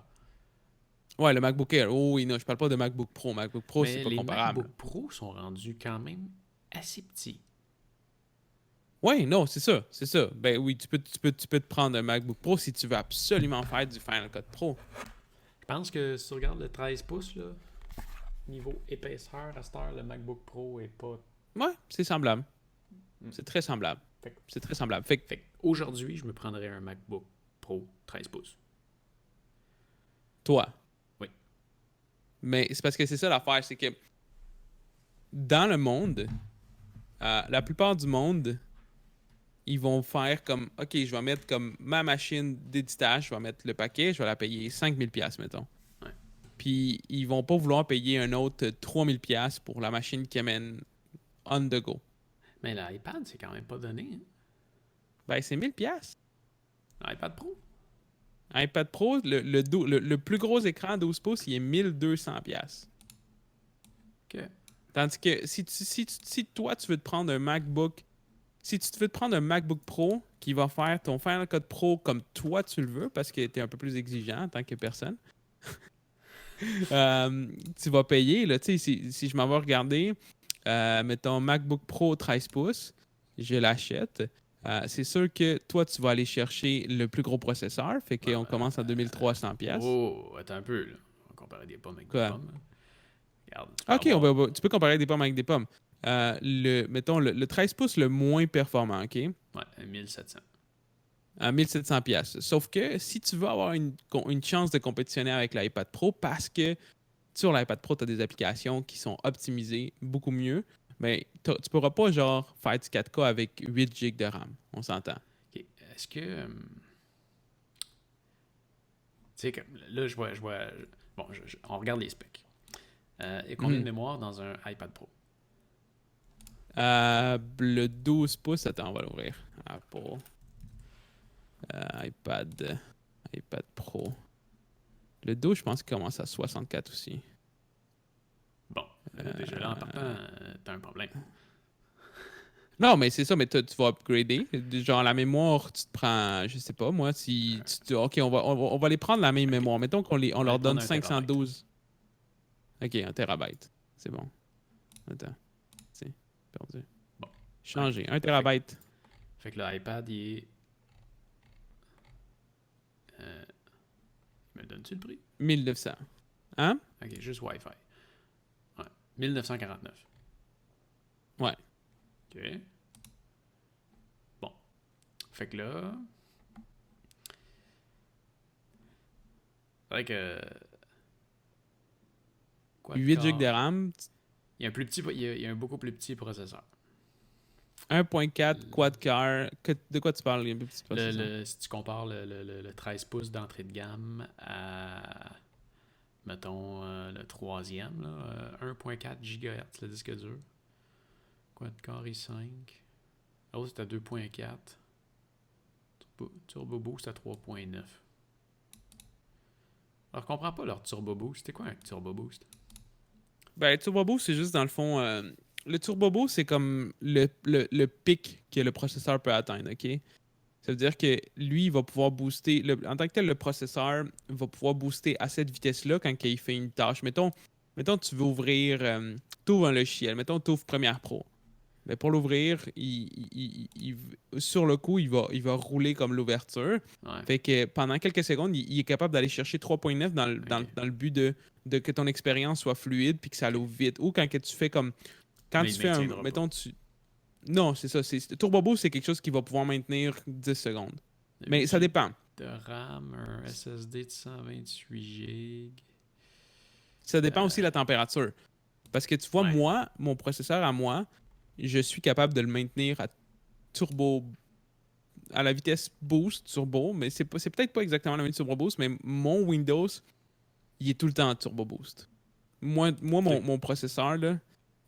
Ouais, le MacBook Air. Oh oui, non, je parle pas de MacBook Pro. MacBook Pro, c'est Mais pas les comparable. MacBook Pro sont rendus quand même assez petits. Ouais, non, c'est ça, c'est ça. Ben oui, tu peux te prendre un MacBook Pro si tu veux absolument faire du Final Cut Pro. Je pense que si tu regardes le 13 pouces, là, niveau épaisseur, à cette heure, le MacBook Pro est pas. Ouais, c'est semblable. Hmm. C'est très semblable. Fait que- C'est très semblable. Fait que, Fait aujourd'hui, je me prendrais un MacBook Pro 13 pouces. toi. Oui. Mais c'est parce que c'est ça l'affaire, c'est que dans le monde, la plupart du monde, ils vont faire comme, OK, je vais mettre comme ma machine d'éditage, je vais mettre le paquet, je vais la payer 5 000 $, mettons. Ouais. Puis ils vont pas vouloir payer un autre 3 000 $ pour la machine qui amène on the go. Mais l'iPad, c'est quand même pas donné. Hein? Ben, c'est 1 000 $. L'iPad Pro. iPad Pro, le plus gros écran 12 pouces, il est 1200$. OK. Tandis que si toi, tu veux te prendre un MacBook, si tu te veux te prendre un MacBook Pro qui va faire ton Final Cut Pro comme toi tu le veux, parce que tu es un peu plus exigeant en tant que personne, tu vas payer. Là, si je m'en vais regarder, mettons MacBook Pro 13 pouces, je l'achète. C'est sûr que toi, tu vas aller chercher le plus gros processeur, fait Ouais, qu'on commence à 2300$. oh, attends un peu, là. On va comparer des pommes avec des Quoi? pommes. Là. Regarde, tu peux Ok, avoir... tu peux comparer des pommes avec des pommes. Mettons, le 13 pouces le moins performant, OK? Ouais, 1700. À 1700$. Sauf que si tu veux avoir une chance de compétitionner avec l'iPad Pro, parce que sur l'iPad Pro, tu as des applications qui sont optimisées beaucoup mieux, mais tu pourras pas genre faire du 4K avec 8 GB de RAM. On s'entend. OK. Est-ce que... tu sais, là, je vois... Bon, on regarde les specs. Et combien de Mhm. mémoire dans un iPad Pro? Le 12 pouces, attends, on va l'ouvrir. Apple. iPad Pro. Le 12, je pense qu'il commence à 64 aussi. Bon, déjà là, en partant, t'as un problème. Non, mais c'est ça, mais tu vas upgrader. Genre, la mémoire, tu te prends, je sais pas, moi, si OK, on va les prendre la même OK. mémoire. Mettons On on va aller leur prendre donne un térabyte. 512. OK, 1 TB. C'est bon. Attends. C'est perdu. Bon. Changer. 1 Fait, TB. fait que l'iPad, il est... Euh, me donnes-tu le prix? 1900. Hein? OK, juste Wi-Fi. Ouais. 1949. Ouais. OK. Bon. Fait que là... C'est vrai que... Quad 8 GB de core. RAM. Il y a un plus petit... Il y a un beaucoup plus petit processeur. 1.4 quad core. De quoi tu parles? Il y a un plus petit processeur. Si tu compares le 13 pouces d'entrée de gamme à... Mettons le troisième, là, 1.4 GHz le disque dur. Quad-core i5. L'autre c'est à 2.4. Turbo Boost à 3.9. Alors, je comprends pas leur Turbo Boost. C'était quoi un Turbo Boost? Ben, le Turbo Boost, c'est juste dans le fond. Le Turbo Boost, c'est comme le pic que le processeur peut atteindre, OK? Ça veut dire que lui, il va pouvoir booster. En tant que tel, le processeur va pouvoir booster à cette vitesse-là quand il fait une tâche. Mettons tu veux ouvrir. Tu ouvres un logiciel. Mettons tu ouvres Premiere Pro. Mais pour l'ouvrir, sur le coup, il va rouler comme l'ouverture. Ouais, Fait que pendant quelques secondes, il est capable d'aller chercher 3.9 ok. dans le but de que ton expérience soit fluide puis que ça Ok. l'ouvre vite. Ou quand que tu fais comme. Quand Mais il tu ne fais un. maintiendra pas. Mettons, tu. Non, c'est ça. Turbo Boost, c'est quelque chose qui va pouvoir maintenir 10 secondes. De Mais 8 ça Go dépend. de RAM, un SSD de 128 Go. Ça dépend aussi de la température. Parce que tu vois, Ouais. moi, mon processeur à moi, je suis capable de le maintenir à turbo, à la vitesse boost turbo, mais c'est peut-être pas exactement la même turbo boost, mais mon Windows, il est tout le temps en turbo boost. Moi Ok. mon processeur, là,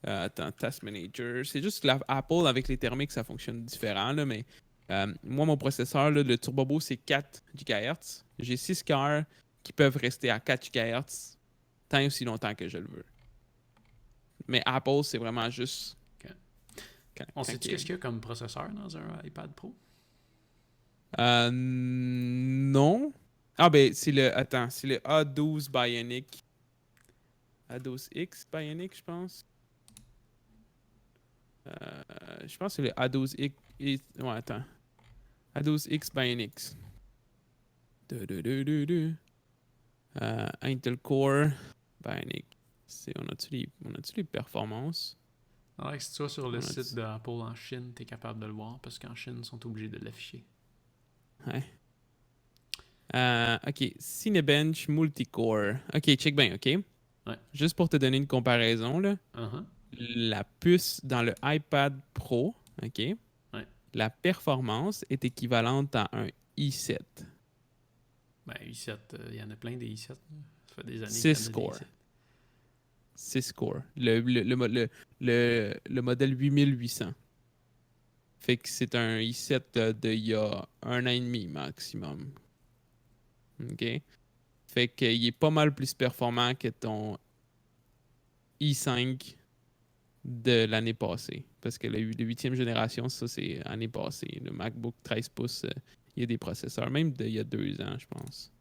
attends, Task Manager, c'est juste que Apple, avec les thermiques, ça fonctionne différent, là, mais moi, mon processeur, là, le turbo boost, c'est 4 GHz. J'ai 6 cœurs qui peuvent rester à 4 GHz tant et aussi longtemps que je le veux. Mais Apple, c'est vraiment juste Ok. quand, On quand sait-tu qu'est-ce qu'il y a comme processeur dans un iPad Pro? Non. Ah ben c'est le attends, c'est le A12 Bionic. A12X Bionic, je pense. Je pense que c'est le A12X. Ouais, attends. A12X Bionic. Du, du, du, du, du. Intel Core Bionic. On a-tu les performances? Alors, si tu vas sur le On site a-tu... d'Apple en Chine, tu es capable de le voir parce qu'en Chine, ils sont obligés de l'afficher. Ouais. OK. Cinebench Multicore. OK, check bien, OK? Ouais. Juste pour te donner une comparaison, là. Uh-huh. La puce dans le iPad Pro, OK? Ouais. La performance est équivalente à un i7. Ben, i7, il y en a plein des i7. Là. Ça fait des années 6 qu'il y en a des core. i7. 6 core. Le modèle 8800. Fait que c'est un i7 de il y a un an et demi maximum. OK? Fait qu'il est pas mal plus performant que ton i5 de l'année passée. Parce que le 8e génération, ça, c'est l'année passée. Le MacBook 13 pouces, il y a des processeurs, même il y a 2 ans, je pense.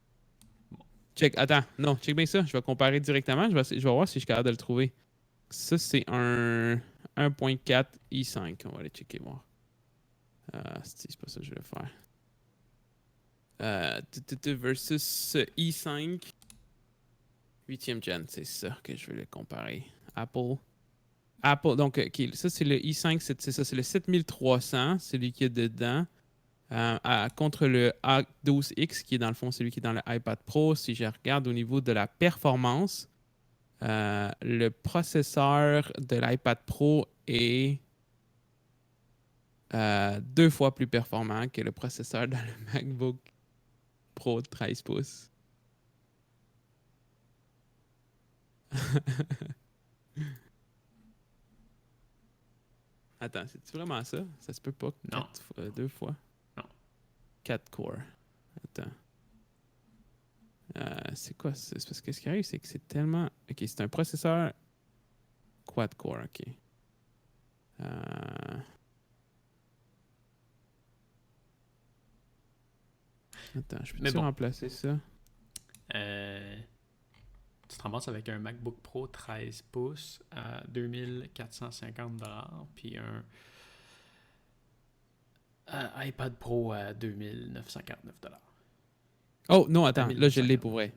Check, attends, non, check bien ça. Je vais comparer directement. Je vais voir si je suis capable de le trouver. Ça, c'est un 1.4 i5. On va aller checker, voir. C'est pas ça que je vais faire. Versus i5 8e gen, c'est ça que je vais le comparer. Apple, donc, OK, ça c'est le i5, c'est ça, c'est le 7300, celui qui est dedans, contre le A12X, qui est dans le fond celui qui est dans le iPad Pro. Si je regarde au niveau de la performance, le processeur de l'iPad Pro est 2 fois plus performant que le processeur dans le MacBook Pro de 13 pouces. Attends, c'est vraiment ça? Ça se peut pas Non. 2 fois? Non. 4 cores. Attends. C'est quoi? C'est parce que ce qui arrive, c'est que c'est tellement... OK, c'est un processeur quad-core, OK. Attends, je peux-tu remplacer ça? Tu te ramasses avec un MacBook Pro 13 pouces à 2450$, puis un iPad Pro à 2949$. Oh, non, attends. Là, je l'ai pour vrai.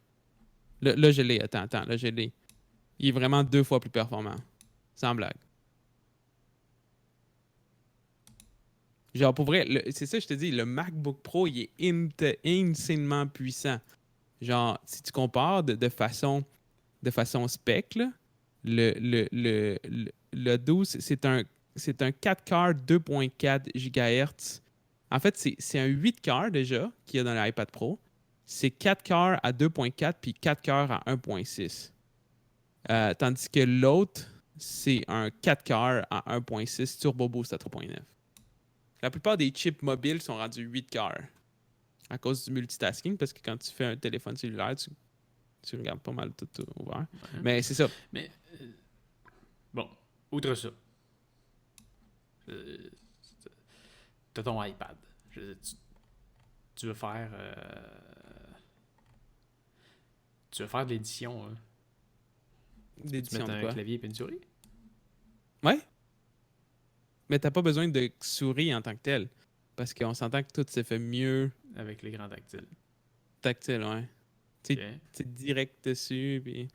Là, je l'ai. Attends. Là, je l'ai. Il est vraiment 2 fois plus performant. Sans blague. Genre, pour vrai, c'est ça que je te dis. Le MacBook Pro, il est insanement puissant. Genre, si tu compares de façon spec, là, le 12, c'est un 4K 2.4 GHz. En fait, c'est un 8K déjà qu'il y a dans l'iPad Pro. C'est 4K à 2.4 puis 4K à 1.6. Tandis que l'autre, c'est un 4K à 1.6 Turbo Boost à 3.9. La plupart des chips mobiles sont rendus 8K à cause du multitasking, parce que quand tu fais un téléphone cellulaire, tu regardes pas mal tout ouvert. Ouais. Mais c'est ça. Mais, bon, outre ça, t'as ton iPad. Tu veux faire... tu veux faire de l'édition. Hein? L'édition tu mets de quoi? un clavier et une souris? Ouais. Mais t'as pas besoin de souris en tant que tel. Parce qu'on s'entend que tout se fait mieux. Avec l'écran tactile. Tactile, ouais. Tu Okay. es direct dessus, puis...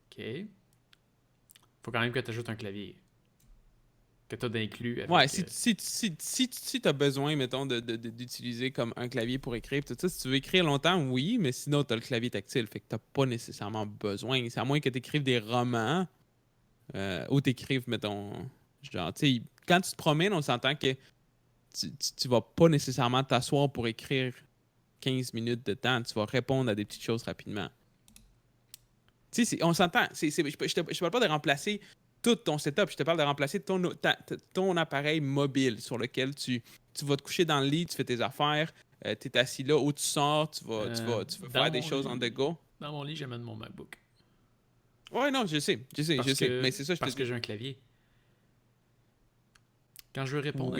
OK. Faut quand même que tu ajoutes un clavier. Que tu as d'inclus avec... Ouais, si tu as besoin, mettons, d'utiliser comme un clavier pour écrire, tout ça, si tu veux écrire longtemps, oui, mais sinon, tu as le clavier tactile, fait que tu pas nécessairement besoin. C'est à moins que tu écrives des romans ou tu écrives, mettons, genre, tu sais, quand tu te promènes, on s'entend que tu vas pas nécessairement t'asseoir pour écrire 15 minutes de temps, tu vas répondre à des petites choses rapidement. Tu sais, on s'entend, je parle pas de remplacer tout ton setup, je te parle de remplacer ton appareil mobile sur lequel tu vas te coucher dans le lit, tu fais tes affaires, tu es assis là, où tu sors, tu vas faire des choses on the go. Dans mon lit, j'amène mon MacBook. Ouais, non, je sais, mais c'est ça, je te dis. Parce que j'ai un clavier. Quand je veux répondre,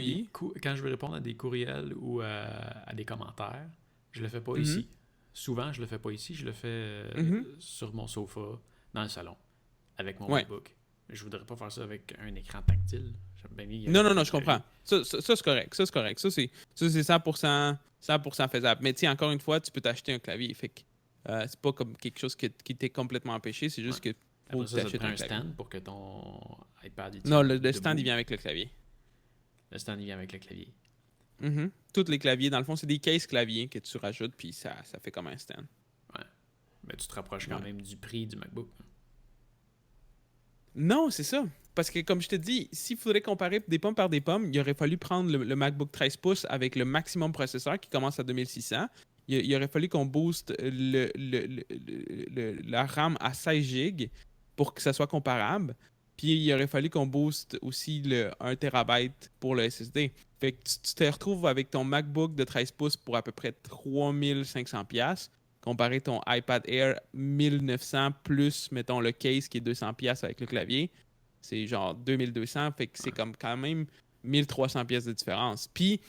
quand je veux répondre à des courriels ou à des commentaires, je le fais pas ici. Souvent, je le fais pas ici, je le fais sur mon sofa, dans le salon, avec mon MacBook. Je voudrais pas faire ça avec un écran tactile. Non, je comprends. Ça c'est correct. Ça, c'est 100% faisable. Mais tiens, encore une fois, tu peux t'acheter un clavier. Fait que c'est pas comme quelque chose qui t'est complètement empêché, c'est juste que faut que tu achètes un stand pour que ton iPad... Non, le stand, il vient avec le clavier. Le stand, il vient avec le clavier. Tous les claviers, dans le fond, c'est des cases claviers que tu rajoutes, puis ça fait comme un stand. Ouais. Mais tu te rapproches quand même du prix du MacBook. Non, c'est ça. Parce que, comme je te dis, s'il faudrait comparer des pommes par des pommes, il aurait fallu prendre le MacBook 13 pouces avec le maximum processeur qui commence à 2600. Il aurait fallu qu'on booste la RAM à 16 GB pour que ça soit comparable. Puis il aurait fallu qu'on booste aussi le 1 TB pour le SSD. Fait que tu te retrouves avec ton MacBook de 13 pouces pour à peu près 3500$, comparé ton iPad Air 1900 plus, mettons, le case qui est 200$ avec le clavier. C'est genre 2200$, fait que c'est comme quand même 1300$ de différence. Puis,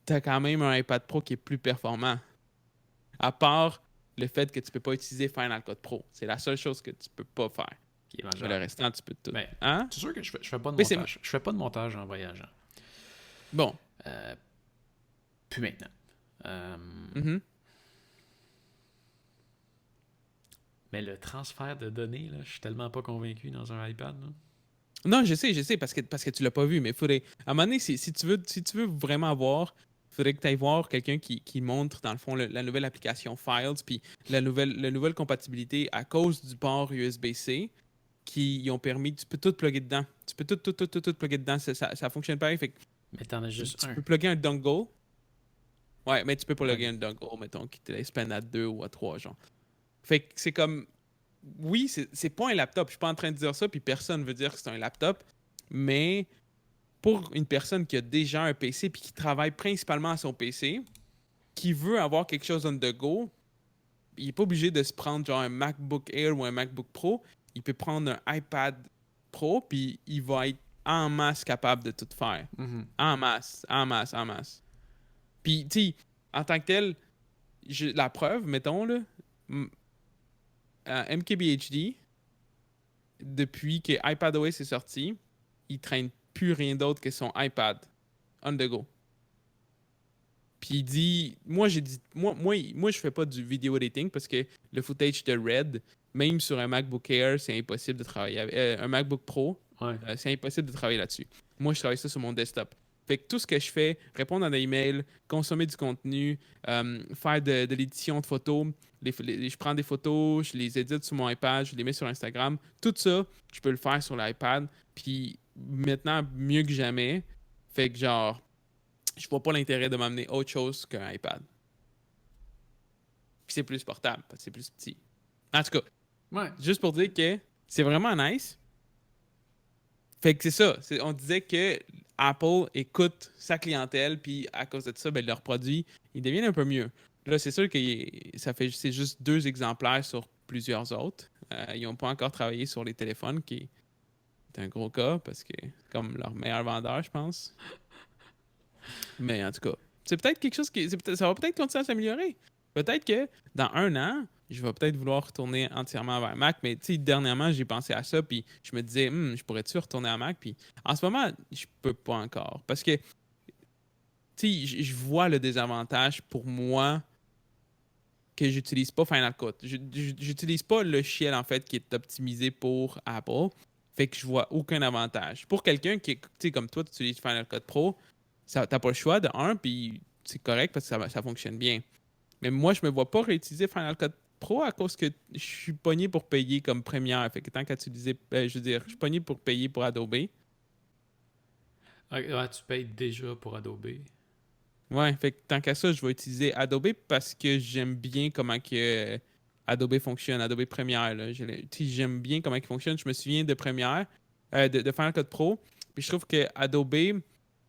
t'as quand même un iPad Pro qui est plus performant. À part le fait que tu peux pas utiliser Final Cut Pro. C'est la seule chose que tu peux pas faire. Qui est Mais majeur. le restant, tu peux tout. Mais Hein? c'est sûr que je fais pas de Mais c'est... montage. Je fais pas de montage en voyageant. Bon. Plus maintenant. Mhm. Mais le transfert de données, là, je suis tellement pas convaincu dans un iPad. Là. Non, je sais, parce que tu l'as pas vu, mais faudrait. À un moment donné, si tu veux vraiment voir, faudrait que tu ailles voir quelqu'un qui montre, dans le fond, la nouvelle application Files, puis la nouvelle compatibilité à cause du port USB-C qui ont permis. Tu peux tout plugger dedans. Tu peux tout plugger dedans. Ça fonctionne pareil. Fait que Mais t'en as juste tu un. peux plugger un dongle. Ouais, mais tu peux plugger Ok. un dongle, mettons, qui te laisse peine à 2 ou à 3, genre. Fait que c'est comme. Oui, c'est pas un laptop. Je suis pas en train de dire ça, puis personne veut dire que c'est un laptop. Mais pour une personne qui a déjà un PC puis qui travaille principalement à son PC, qui veut avoir quelque chose on the go, il n'est pas obligé de se prendre genre un MacBook Air ou un MacBook Pro. Il peut prendre un iPad Pro, puis il va être en masse capable de tout faire. Mhm. En masse, en masse, en masse. Puis, tu sais, en tant que tel, la preuve, mettons, là, MKBHD, depuis que iPadOS est sorti, il traîne plus rien d'autre que son iPad on the go. Puis il dit, moi je fais pas du video editing parce que le footage de Red, même sur un MacBook Air, c'est impossible de travailler avec, un MacBook Pro, Ouais. c'est impossible de travailler là-dessus. Moi, je travaille ça sur mon desktop. Fait que tout ce que je fais, répondre à des emails, consommer du contenu, faire de l'édition de photos, je prends des photos, je les édite sur mon iPad, je les mets sur Instagram. Tout ça, je peux le faire sur l'iPad. Puis maintenant, mieux que jamais. Fait que genre, je vois pas l'intérêt de m'amener autre chose qu'un iPad. Puis c'est plus portable, parce que c'est plus petit. En tout cas, Ouais. juste pour dire que c'est vraiment nice. Fait que c'est ça. On disait que Apple écoute sa clientèle, puis à cause de ça, ben, leurs produits, ils deviennent un peu mieux. Là, c'est sûr que c'est juste 2 exemplaires sur plusieurs autres. Ils n'ont pas encore travaillé sur les téléphones, qui est un gros cas, parce que c'est comme leur meilleur vendeur, je pense. Mais en tout cas, c'est peut-être quelque chose ça va peut-être continuer à s'améliorer. Peut-être que dans 1 an, je vais peut-être vouloir retourner entièrement vers Mac, mais tu sais, dernièrement, j'ai pensé à ça, puis je me disais, je pourrais-tu retourner à Mac? Puis en ce moment, je peux pas encore. Parce que, tu sais, je vois le désavantage pour moi que j'utilise pas Final Cut. J'utilise pas le logiciel, en fait, qui est optimisé pour Apple. Fait que je vois aucun avantage. Pour quelqu'un qui, tu sais, comme toi, tu utilises Final Cut Pro, t'as pas le choix de un, puis c'est correct parce que ça fonctionne bien. Mais moi, je me vois pas réutiliser Final Cut Pro à cause que je suis pogné pour payer comme Premiere. Fait que tant qu'à utiliser, je veux dire, je suis pogné pour payer pour Adobe. Ouais, tu payes déjà pour Adobe. Ouais, fait que tant qu'à ça, je vais utiliser Adobe parce que j'aime bien comment que Adobe fonctionne, Adobe Premiere. Là. J'aime bien comment il fonctionne. Je me souviens de Premiere, de Final Cut Pro. Puis je trouve que Adobe,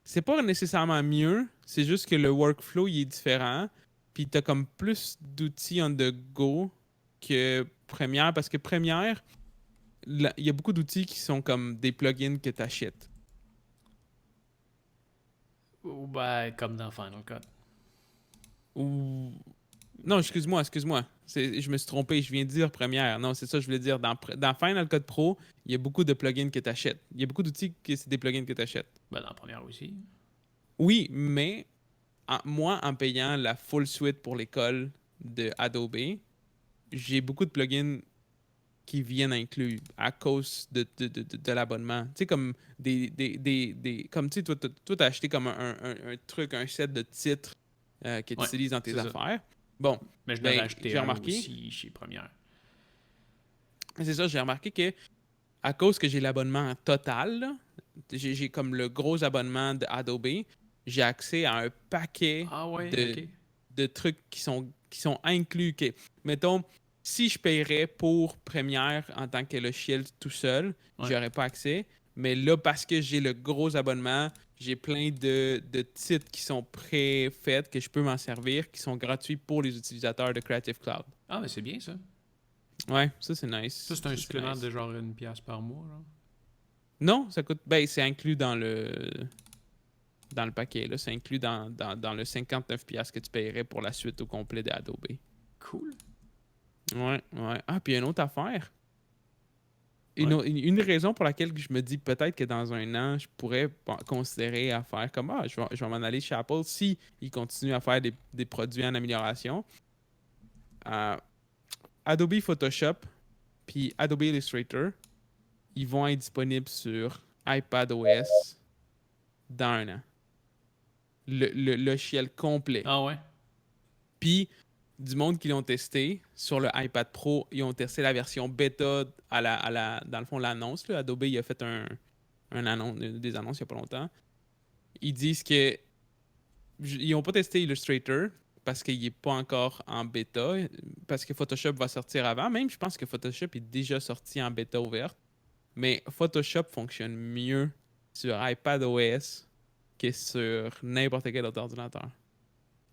c'est pas nécessairement mieux, c'est juste que le workflow il est différent. Puis t'as comme plus d'outils on the go que Premiere parce que Premiere, il y a beaucoup d'outils qui sont comme des plugins que tu achètes. Ou ben, comme dans Final Cut. Ou non, excuse-moi. Je me suis trompé, je viens de dire Premiere. Non, c'est ça que je voulais dire. Dans Final Cut Pro, il y a beaucoup de plugins que tu achètes. Il y a beaucoup d'outils que c'est des plugins que tu achètes. Ben, dans la première aussi. Oui, mais moi, en payant la full suite pour l'école de Adobe, j'ai beaucoup de plugins qui viennent inclus à cause de l'abonnement. Tu sais, comme comme tu sais, toi, t'as acheté comme un truc, un set de titres que tu Ouais, utilises dans tes c'est ça. affaires. Bon, Mais je n'avais ben, acheté j'ai un remarqué, aussi chez Première. c'est ça, j'ai remarqué que à cause que j'ai l'abonnement total, là, j'ai comme le gros abonnement de Adobe, j'ai accès à un paquet Ah ouais, de, ok. de trucs qui sont inclus. Mettons, si je paierais pour Premiere en tant que logiciel tout seul, Ouais. j'aurais pas accès. Mais là, parce que j'ai le gros abonnement, j'ai plein de titres qui sont préfaits, que je peux m'en servir, qui sont gratuits pour les utilisateurs de Creative Cloud. Ah, mais c'est bien ça. Ouais, ça c'est Ça, nice. c'est un Ça, c'est supplément nice. de genre 1$ par mois, genre. Non, ça coûte. Ben, c'est inclus dans le paquet. Là. C'est inclus dans le 59$ que tu paierais pour la suite au complet d'Adobe. Cool. Ouais, ouais. Ah, puis une autre affaire. Ouais. Une raison pour laquelle je me dis peut-être que dans un an, je pourrais considérer à faire comme je vais m'en aller chez Apple si ils continuent à faire des produits en amélioration. Euh, Adobe Photoshop puis Adobe Illustrator, ils vont être disponibles sur iPadOS dans un an. Le logiciel complet. Ah ouais. Puis, du monde qui l'ont testé sur le iPad Pro, ils ont testé la version bêta dans le fond, l'annonce. Là. Adobe il a fait des annonces il n'y a pas longtemps. Ils disent que ils n'ont pas testé Illustrator parce qu'il n'est pas encore en bêta, parce que Photoshop va sortir avant. Même, je pense que Photoshop est déjà sorti en bêta ouverte. Mais Photoshop fonctionne mieux sur iPadOS que sur n'importe quel autre ordinateur.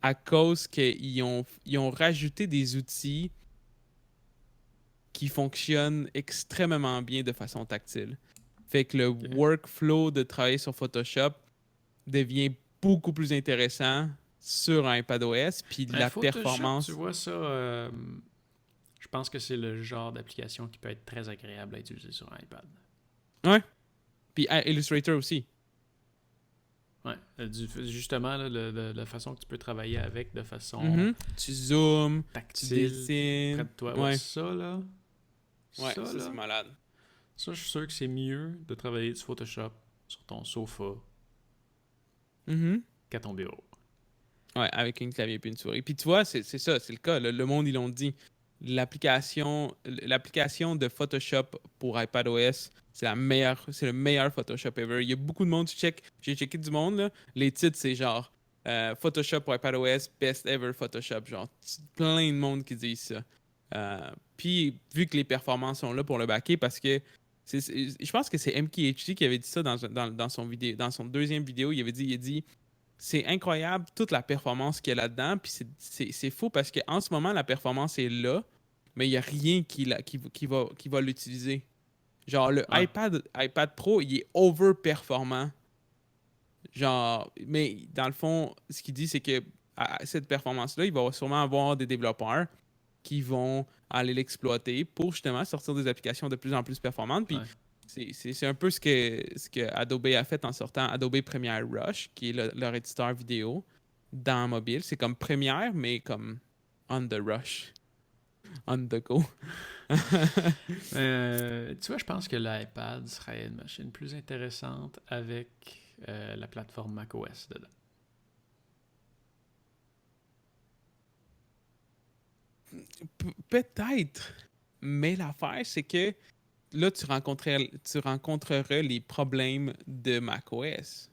À cause ils ont rajouté des outils qui fonctionnent extrêmement bien de façon tactile. Fait que le workflow de travailler sur Photoshop devient beaucoup plus intéressant sur un iPadOS, puis Mais la Photoshop, tu performance. vois ça, je pense que c'est le genre d'application qui peut être très agréable à utiliser sur un iPad. Ouais. Puis Illustrator aussi. Ouais. Justement, là, la façon que tu peux travailler avec de façon Mhm. Tu zoomes, tu tactile, près dessines. de toi. Ouais, Ouais, ça, là. ouais, Ça, ça c'est là. malade. Ça, je suis sûr que c'est mieux de travailler sur Photoshop sur ton sofa Mhm. qu'à ton bureau. Ouais, avec une clavier et une souris. Puis tu vois, c'est ça, c'est le cas. Le monde, ils l'ont dit. L'application de Photoshop pour iPadOS, c'est le meilleur Photoshop ever. Il y a beaucoup de monde, j'ai checké du monde, là. Les titres, c'est genre Photoshop pour iPadOS, best ever Photoshop. Genre, plein de monde qui disent ça. Puis, vu que les performances sont là pour le backer, parce que je pense que c'est MKHD qui avait dit ça dans son vidéo, dans son deuxième vidéo. Il a dit c'est incroyable toute la performance qu'il y a là-dedans. Puis c'est fou parce qu'en ce moment, la performance est là, mais il n'y a rien qui va l'utiliser. Genre, le Ouais. iPad Pro, il est over-performant. Genre, mais dans le fond, ce qu'il dit, c'est que à cette performance-là, il va sûrement avoir des développeurs qui vont aller l'exploiter pour justement sortir des applications de plus en plus performantes. Puis Ouais. c'est un peu ce que Adobe a fait en sortant Adobe Premiere Rush, qui est leur éditeur vidéo dans mobile. C'est comme Premiere, mais comme on the rush, on the go. Tu vois, je pense que l'iPad serait une machine plus intéressante avec la plateforme macOS dedans. Peut-être, mais l'affaire, c'est que là, tu rencontrerais les problèmes de macOS.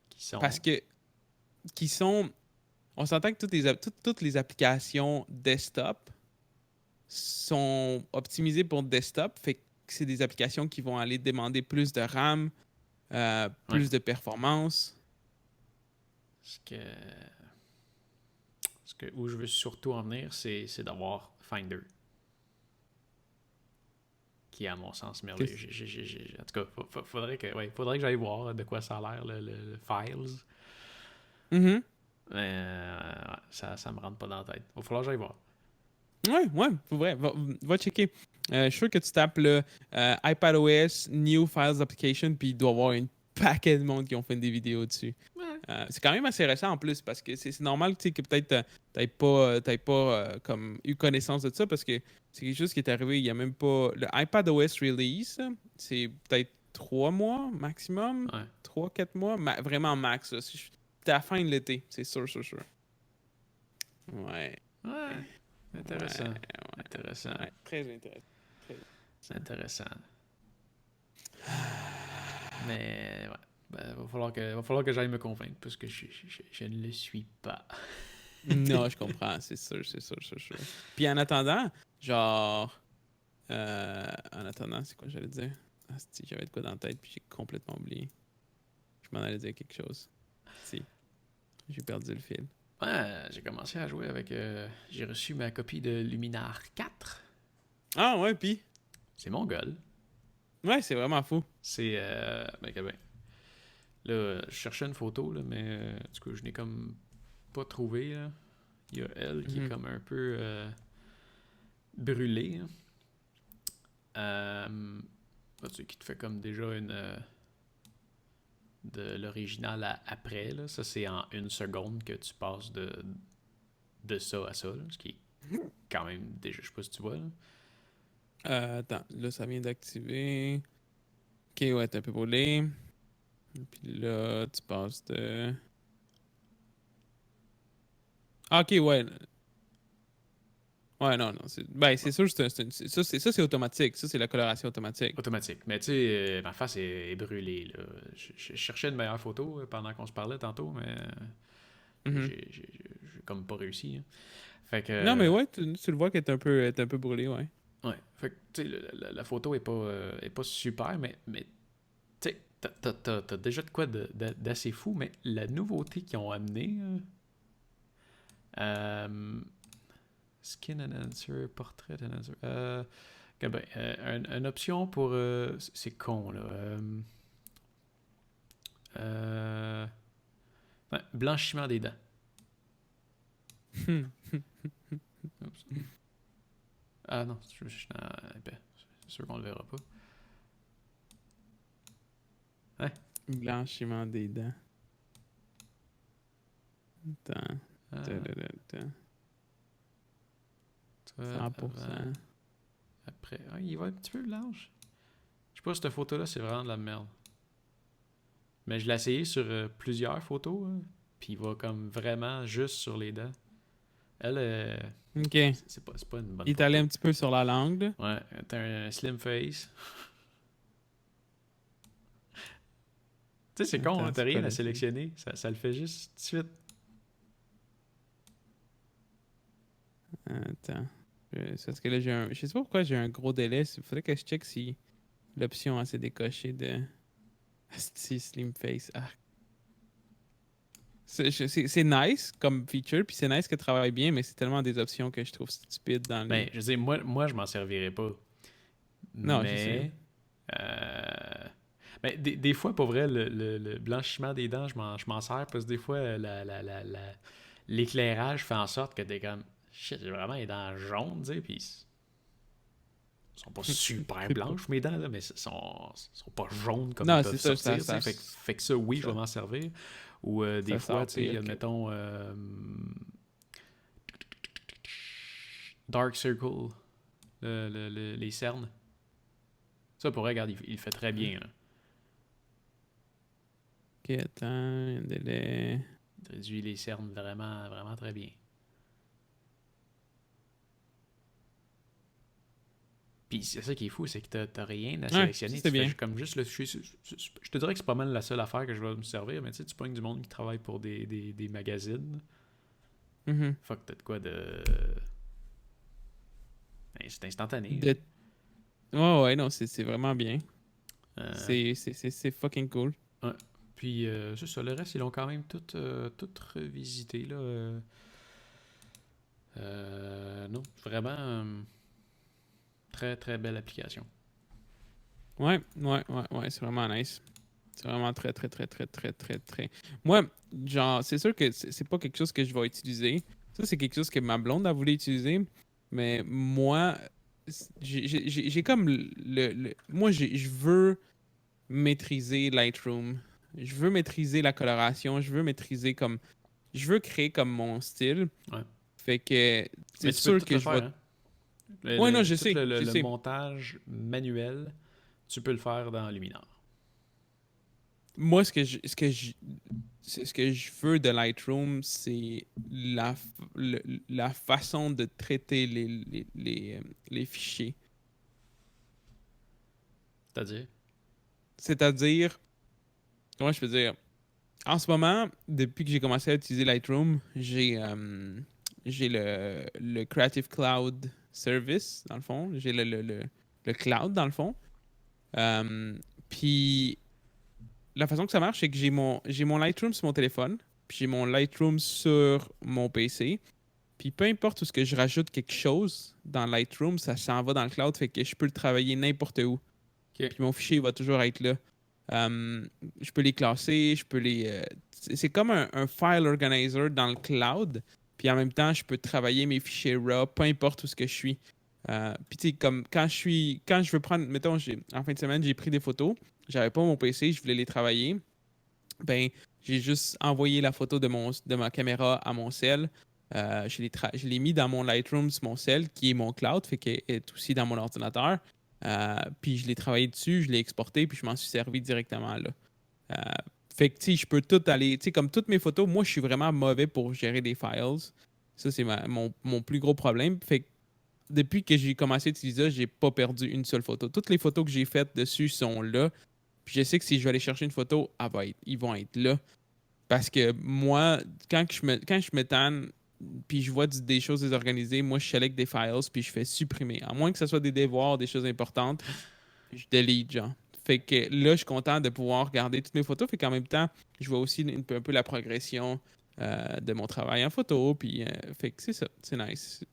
Qui sont. Parce que, qui sont. On s'entend que toutes les applications desktop sont optimisées pour desktop. Fait que c'est des applications qui vont aller demander plus de RAM, Ouais. plus de performance. Où je veux surtout en venir, c'est d'avoir Finder. Qui est, à mon sens, merveilleux. En tout cas, faudrait que j'aille voir de quoi ça a l'air, le Files. Mhm. Mais ça me rentre pas dans la tête. Il va falloir que j'aille voir. Ouais, pour vrai. Va checker. Je suis sûr que tu tapes le iPadOS New Files Application, puis il doit y avoir une paquet de monde qui ont fait des vidéos dessus. Ouais. C'est quand même assez récent en plus, parce que c'est normal que peut-être t'aies pas comme eu connaissance de ça, parce que c'est quelque chose qui est arrivé il y a même pas. Le iPadOS release, c'est peut-être 3 mois maximum, Ouais. 3-4 mois, vraiment max. C'était à la fin de l'été, c'est sûr. Ouais. Ouais. Intéressant. Ouais. Intéressant. Ouais, très intéressant. C'est intéressant. Mais ouais. Va falloir que j'aille me convaincre parce que je ne le suis pas. Non, je comprends, c'est sûr, c'est sûr, c'est sûr. Puis en attendant, genre, en attendant, c'est quoi j'allais dire? Ah, si, j'avais de quoi dans la tête, puis j'ai complètement oublié. Je m'en allais dire quelque chose. Si, j'ai perdu le fil. Ouais, j'ai commencé à jouer avec. J'ai reçu ma copie de Luminar 4. Ah ouais, puis, C'est mon goal. ouais, c'est vraiment fou. C'est. Ben. Là, je cherchais une photo, là, mais du coup, je n'ai comme pas trouvé. Là. Il y a elle qui est Mhm. comme un peu brûlée. Là. Tu sais, qui te fait comme déjà une. De l'original à après. Là. Ça, c'est en 1 seconde que tu passes de ça à ça. Là, ce qui est quand même déjà, je sais pas si tu vois. Là. Attends, là, ça vient d'activer. Ok, ouais, t'es un peu brûlé. Puis là, tu passes de. Ah, ok, ouais. Ouais, non, non. Ben, c'est sûr, ça, c'est automatique. Ça, c'est la coloration automatique. Automatique. Mais tu sais, ma face est brûlée. Là. Je cherchais une meilleure photo pendant qu'on se parlait tantôt, mais Mhm. j'ai comme pas réussi. Hein. Fait que, Non, mais ouais, tu le vois qu'elle est un peu brûlée, ouais. ouais. Fait que, tu sais, la photo est pas super, mais tu sais, t'as déjà de quoi d'assez fou, mais la nouveauté qu'ils ont amené, skin enhancer, portrait enhancer, ben, une option pour, c'est con là, euh, ouais, blanchiment des dents. Oups. Ah non, je suis dans épais. C'est sûr qu'on le verra pas. Ouais. Blanchiment des dents. Attends. Euh, Tadadada. toi, avant, 100%. après. Ah, il va un petit peu large. Je sais pas si cette photo-là, c'est vraiment de la merde. Mais je l'ai essayé sur plusieurs photos, hein, puis il va comme vraiment juste sur les dents. Elle, Ok. c'est pas une bonne Il est allé photo. un petit peu sur la langue, là. Ouais, t'as un slim face. Tu sais, c'est con, hein, Attends, t'as c'est quoi rien à le signe? sélectionner. Ça le fait juste tout de suite. Attends. C'est parce que là, je sais pas pourquoi j'ai un gros délai. Il faudrait que je check si l'option a s'est décochée de. Asti, Slim Face. Ah. C'est nice comme feature, puis c'est nice que travaille bien, mais c'est tellement des options que je trouve stupides dans Ben, les. je veux dire, moi je m'en servirais pas. Non, je sais. Mais. euh, ben, des fois, pour vrai, le blanchiment des dents, je m'en sers parce que des fois, l'éclairage fait en sorte que t'es comme. Shit, j'ai vraiment les dents jaunes, tu sais, puis sont pas super C'est pas. blanches mes dents, là, mais sont pas jaunes comme ils Non, peuvent c'est ça, sortir, tu sais. Fait que ça, oui, je vais ça, m'en servir. Ou des ça fois, sort tu sais, pire que. admettons, Dark Circle, les cernes. Ça, pour regarder, il fait très Hein. bien. Là. Ok, attends, un délai. Il réduit les cernes vraiment, vraiment très bien. Puis c'est ça qui est fou, c'est que t'as rien à Ouais, ça sélectionner. c'est Tu fais bien. comme juste le. Je te dirais que c'est pas mal la seule affaire que je vais me servir, mais tu sais, tu pognes du monde qui travaille pour des magazines. Mhm. Fuck, t'as de quoi de. Ben, c'est instantané. De... Ouais, ouais, non, c'est vraiment bien. Euh, C'est fucking cool. ouais. Puis, c'est ça, le reste, ils l'ont quand même tout revisité. Là. Non, vraiment, très très belle application. Ouais, ouais, ouais, ouais, c'est vraiment nice. C'est vraiment très, très, très, très, très, très, très. Moi, genre, c'est sûr que c'est pas quelque chose que je vais utiliser. Ça, c'est quelque chose que ma blonde a voulu utiliser. Mais moi, j'ai comme moi, je veux maîtriser Lightroom. Je veux maîtriser la coloration. Je veux maîtriser comme. Je veux créer comme mon style. Ouais. Fait que c'est Mais tu peux sûr tout que le je vais. faire, hein. Ouais, non, Tout je le sais. montage manuel, tu peux le faire dans Luminar. Moi, ce que je veux de Lightroom, c'est la façon de traiter les fichiers. C'est-à-dire? C'est-à-dire, comment je peux dire? En ce moment, depuis que j'ai commencé à utiliser Lightroom, j'ai le Creative Cloud Service, dans le fond. J'ai le cloud, dans le fond. Euh, Puis la façon que ça marche, c'est que j'ai mon Lightroom sur mon téléphone, puis j'ai mon Lightroom sur mon PC. Puis peu importe où ce que je rajoute quelque chose dans Lightroom, ça s'en va dans le cloud, fait que je peux le travailler n'importe où. OK. Puis mon fichier va toujours être là. Euh, je peux les classer, je peux les. C'est comme un file organizer dans le cloud. Puis en même temps, je peux travailler mes fichiers RAW, peu importe où ce que je suis. Puis tu sais, comme quand je veux prendre, mettons, en fin de semaine, j'ai pris des photos. J'avais pas mon PC, je voulais les travailler. Ben, j'ai juste envoyé la photo de ma caméra à mon cell. Je l'ai mis dans mon Lightroom sur mon cell, qui est mon cloud, fait qu'elle est aussi dans mon ordinateur. Puis je l'ai travaillé dessus, je l'ai exporté, puis je m'en suis servi directement là. Euh, Fait que, tu sais, je peux tout aller. Tu sais, comme toutes mes photos, moi, je suis vraiment mauvais pour gérer des files. Ça, c'est mon plus gros problème. Fait que depuis que j'ai commencé à utiliser ça, j'ai pas perdu une seule photo. Toutes les photos que j'ai faites dessus sont là. Puis je sais que si je vais aller chercher une photo, ils vont être là. Parce que moi, quand je me tanne, puis je vois des choses désorganisées, moi, je select des files, puis je fais supprimer. À moins que ce soit des devoirs, des choses importantes, je delete, genre. Fait que là, je suis content de pouvoir garder toutes mes photos. Fait qu'en même temps, je vois aussi un peu la progression de mon travail en photo. Puis, fait que c'est ça. C'est nice.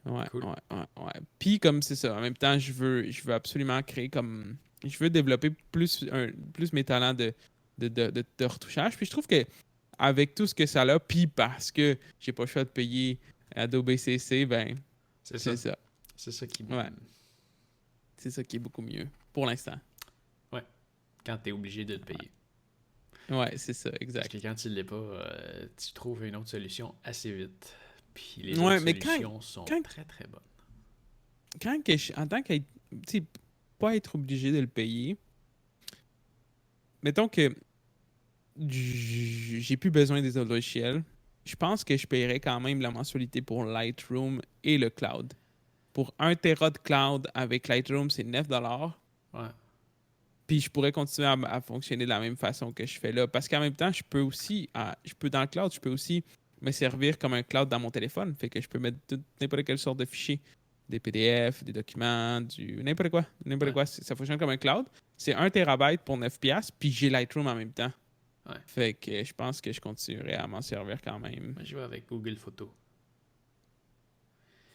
Ouais, Cool. ouais, ouais, ouais. Puis, comme c'est ça, en même temps, je veux absolument créer comme. Je veux développer plus mes talents de retouchage. Puis, je trouve que avec tout ce que ça a, puis parce que j'ai pas le choix de payer Adobe CC, ben, C'est c'est ça. ça. C'est ça qui... Ouais, c'est ça qui est beaucoup mieux pour l'instant. Ouais. Quand t'es obligé de le payer. Ouais, c'est ça, Parce que exact. quand tu l'es pas, tu trouves une autre solution assez vite. Puis les autres Ouais, mais solutions sont quand, très très bonnes. en tant que, tu sais, pas être obligé de le payer, mettons que j'ai plus besoin des autres logiciels, je pense que je paierais quand même la mensualité pour Lightroom et le cloud. Pour 1 Tera de cloud avec Lightroom, c'est 9$. Ouais. Puis je pourrais continuer à fonctionner de la même façon que je fais là. Parce qu'en même temps, dans le cloud, je peux aussi me servir comme un cloud dans mon téléphone. Fait que je peux mettre n'importe quelle sorte de fichier. Des PDF, des documents, n'importe quoi. N'importe Ouais. quoi. Ça fonctionne comme un cloud. C'est 1 TB pour 9$, puis j'ai Lightroom en même temps. Ouais. Fait que je pense que je continuerai à m'en servir quand même. Moi, je vais avec Google Photos.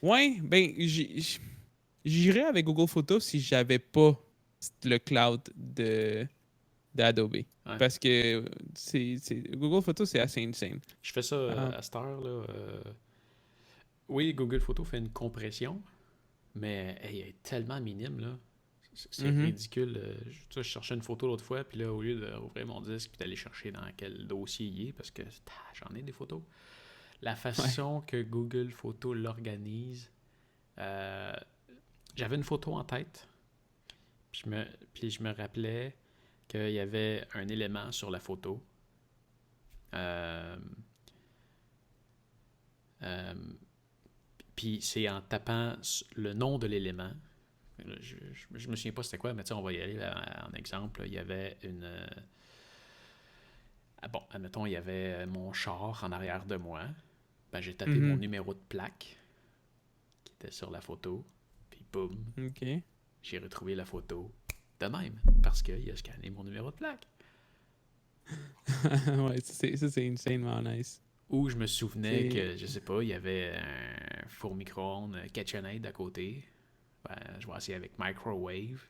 Ouais, ben, j'irais avec Google Photos si j'avais pas le cloud d'Adobe. Ouais. Parce que Google Photos, c'est assez insane. Je fais ça Ah, à cette heure, là. Oui, Google Photos fait une compression, mais elle est tellement minime, là. C'est mhm. ridicule. Je cherchais une photo l'autre fois, puis là, au lieu d'ouvrir mon disque puis d'aller chercher dans quel dossier il est, parce que j'en ai des photos, la Ouais. façon que Google Photos l'organise, euh, j'avais une photo en tête, puis je me rappelais qu'il y avait un élément sur la photo. Euh, euh, Puis c'est en tapant le nom de l'élément. Je me souviens pas c'était quoi, mais on va y aller en exemple. Il y avait une. Bon, admettons, il y avait mon char en arrière de moi. Ben, j'ai tapé mon Mhm. numéro de plaque qui était sur la photo. Puis boum, OK. j'ai retrouvé la photo de même parce qu'il a scanné mon numéro de plaque. Ouais, ça, c'est insanement nice. Ou je me souvenais C'est... que, je sais pas, il y avait un four micro-ondes KitchenAid à côté. Ben, je vais essayer avec Microwave.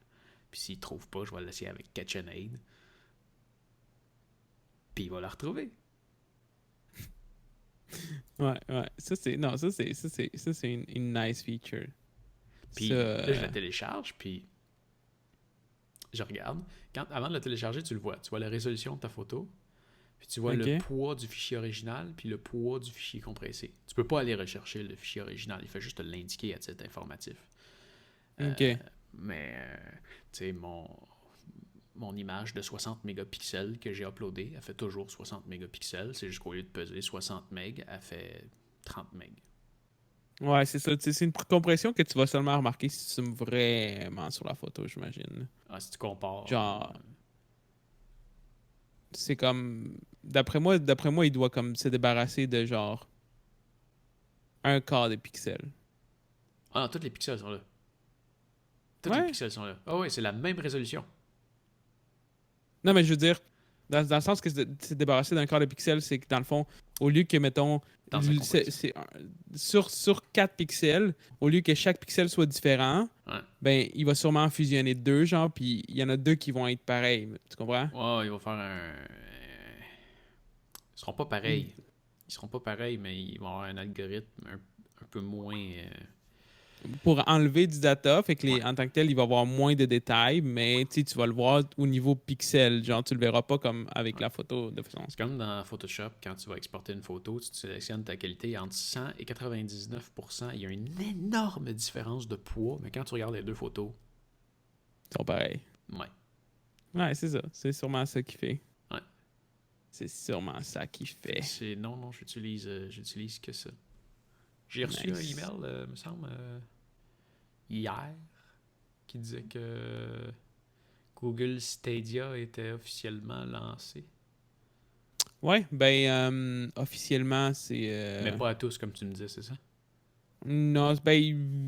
Puis s'il trouve pas, je vais l'essayer avec KitchenAid. Puis il va la retrouver. Ouais, ouais. Non, ça, c'est une nice feature. Ça... Puis là, je la télécharge, puis je regarde. Avant de la télécharger, tu le vois. Tu vois la résolution de ta photo, puis tu vois le OK. poids du fichier original, puis le poids du fichier compressé. Tu peux pas aller rechercher le fichier original, il fait juste te l'indiquer à titre informatif. Euh, OK. mais, tu sais, mon image de 60 mégapixels que j'ai uploadée, elle fait toujours 60 mégapixels. C'est juste qu'au lieu de peser 60 mégas, elle fait 30 mégas. Ouais, c'est ça. Tu sais, c'est une compression que tu vas seulement remarquer si tu zoomes vraiment sur la photo, j'imagine. Ah, si tu compares. Genre... c'est comme... D'après moi, il doit comme se débarrasser de genre un quart des pixels. Ah non, tous les pixels sont là. Tous les Ouais. pixels sont là. Ah ouais, c'est la même résolution. Non, mais je veux dire, dans le sens que se débarrasser d'un quart de pixels, c'est que dans le fond, au lieu que, mettons, Dans sa composition. sur 4 pixels, au lieu que chaque pixel soit différent, Ouais. ben, il va sûrement fusionner deux, genre, puis il y en a deux qui vont être pareils. Tu comprends? Ouais, il va faire un. Ils seront pas pareils. Ils seront pas pareils, mais ils vont avoir un algorithme un peu moins. Pour enlever du data, fait que Ouais. en tant que tel, il va avoir moins de détails, mais tu vas le voir au niveau pixel. Genre, tu le verras pas comme avec Ouais. la photo de façon. C'est comme dans Photoshop, quand tu vas exporter une photo, tu sélectionnes ta qualité entre 100 et 99%. Il y a une énorme différence de poids, mais quand tu regardes les deux photos, Ils sont pareils. ouais. Ouais, c'est ça. C'est sûrement ça qui fait. Ouais. C'est sûrement ça qui fait. Non, j'utilise que ça. J'ai reçu un Nice. email, me semble, hier, qui disait que Google Stadia était officiellement lancé. Ouais, ben, officiellement, c'est. Mais pas à tous, comme tu me disais, c'est ça? Non, ben.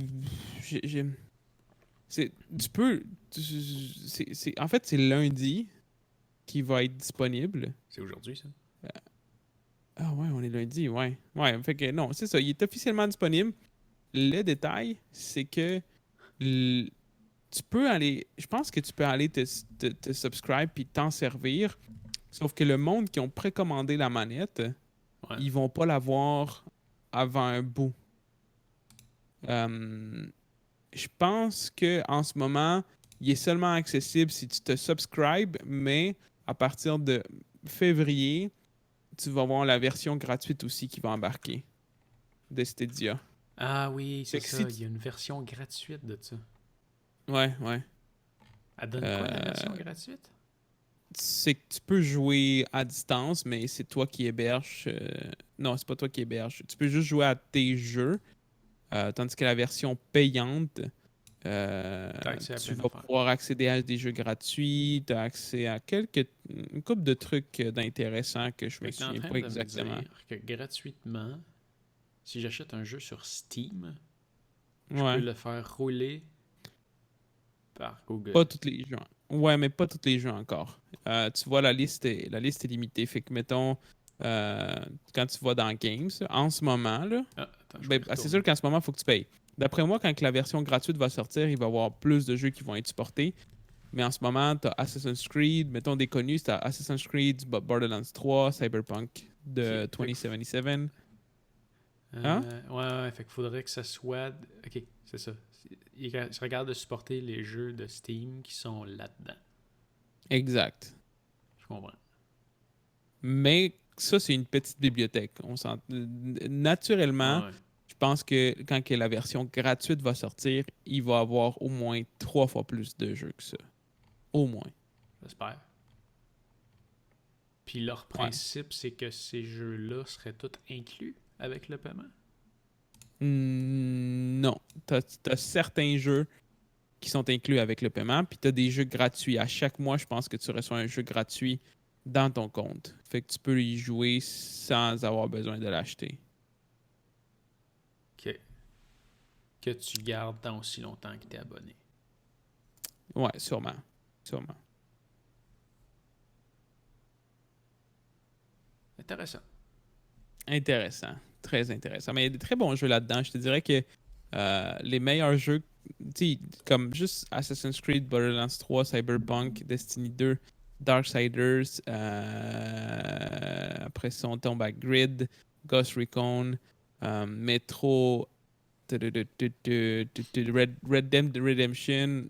Tu peux. En fait, c'est lundi qui va être disponible. C'est aujourd'hui, ça? Ah ouais, on est lundi, ouais. Ouais, fait que non, c'est ça. Il est officiellement disponible. Le détail, c'est que l- tu peux aller. Je pense que tu peux aller te subscribe puis t'en servir. Sauf que le monde qui ont précommandé la manette, Ouais. ils vont pas l'avoir avant un bout. Euh, je pense que en ce moment, il est seulement accessible si tu te subscribes, mais à partir de février, tu vas avoir la version gratuite aussi qui va embarquer de Stadia. Ah oui, c'est Fait que si ça. tu- Il y a une version gratuite de ça. Ouais, ouais. Elle donne quoi, la Euh, version gratuite? c'est que tu peux jouer à distance, mais c'est toi qui héberges. Non, c'est pas toi qui héberges. Tu peux juste jouer à tes jeux, tandis que la version payante, T'as accès à tu plein vas d'affaires. pouvoir accéder à des jeux gratuits, tu as accès à une couple de trucs d'intéressants que je me Fait que t'es en souviens train pas de me exactement. dire que gratuitement, si j'achète un jeu sur Steam, je peux Ouais, le faire rouler par pas Google. tous les jeux. Ouais, mais pas tous les jeux encore. Tu vois, la liste est limitée. Fait que, mettons, euh, quand tu vas dans Games, en ce moment, là, Ah, attends, je vais ben, y c'est sûr retourner. qu'en ce moment, il faut que tu payes. D'après moi, quand que la version gratuite va sortir, il va y avoir plus de jeux qui vont être supportés. Mais en ce moment, tu as Assassin's Creed, mettons des connus, tu as Assassin's Creed, Borderlands 3, Cyberpunk Ok, de fait que 2077. Hein? ouais, fait qu'il faudrait que ça soit. Ok, c'est ça. Il se regarde de supporter les jeux de Steam qui sont là-dedans. Exact. Je comprends. Mais ça, c'est une petite bibliothèque. Naturellement, Ouais, ouais, je pense que quand que la version gratuite va sortir, il va avoir au moins 3 fois plus de jeux que ça. Au moins. j'espère. Puis leur Ouais. principe, c'est que ces jeux-là seraient tous inclus avec le paiement. Non. T'as certains jeux qui sont inclus avec le paiement, puis t'as des jeux gratuits. À chaque mois, je pense que tu reçois un jeu gratuit dans ton compte. Fait que tu peux y jouer sans avoir besoin de l'acheter. Que, que tu gardes tant aussi longtemps que tu es abonné. Ouais, sûrement. Sûrement. Intéressant. Intéressant. Très intéressant. Mais il y a des très bons jeux là-dedans. Je te dirais que les meilleurs jeux, tu sais, comme juste Assassin's Creed, Borderlands 3, Cyberpunk, Destiny 2, Darksiders, après ça, on tombe à Grid, Ghost Recon, Metro, Red Dead Redemption,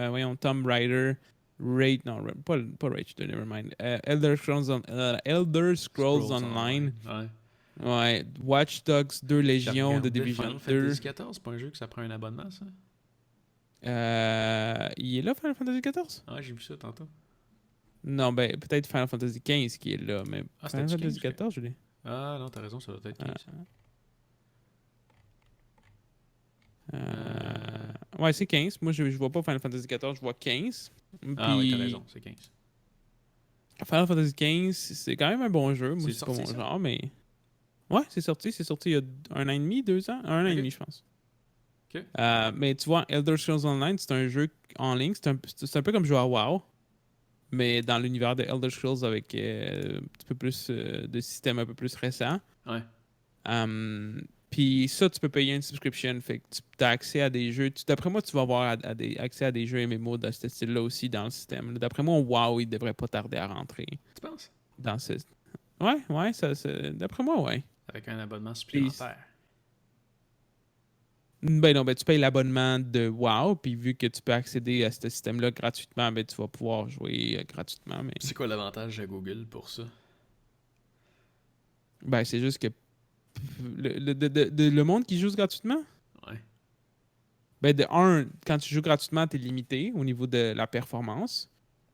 voyons, Tomb Raider, Raid, non, pas Rage 2, never mind. Elder Scrolls Scrolls Online, Online. Ouais. ouais, Watch Dogs 2 J'ai Légion, The regardé Division Final 2. Fantasy XIV. C'est pas un jeu que ça prend un abonnement, ça? Il est là, Final Fantasy XIV? Ah, j'ai vu ça tantôt. Non, ben, peut-être Final Fantasy XV qui est là, mais Ah, Final c'était-tu Fantasy 15? Ok. XIV, je l'ai. Ah, non, t'as raison, ça doit être 15. Euh... Ouais, c'est 15. Moi, je vois pas Final Fantasy XIV, je vois 15. Ah oui, t'as Puis, raison, c'est 15. Final Fantasy XV, c'est quand même un bon jeu. Moi, C'est c'est pas sorti, mon ça? genre, mais. Ouais, c'est sorti. C'est sorti il y a 1 an et demi, 2 ans. Un an et Ok. demi, je pense. Ok. Mais tu vois, Elder Scrolls Online, c'est un jeu en ligne. C'est un peu comme jouer à WoW, mais dans l'univers de Elder Scrolls avec un petit peu plus de systèmes un peu plus récents. Ouais. Puis ça, tu peux payer une subscription. Fait que tu as accès à des jeux. D'après moi, tu vas avoir accès à des jeux MMO de ce style-là aussi dans le système. D'après moi, WoW, il devrait pas tarder à rentrer Tu penses? dans ce. Ouais, ouais, d'après moi, ouais. Avec un abonnement Puis, supplémentaire. ben non, ben tu payes l'abonnement de WoW, puis vu que tu peux accéder à ce système-là gratuitement, ben tu vas pouvoir jouer gratuitement. Mais C'est quoi l'avantage de Google pour ça? ben c'est juste que le monde qui joue gratuitement, Ouais. ben de un, quand tu joues gratuitement, tu es limité au niveau de la performance.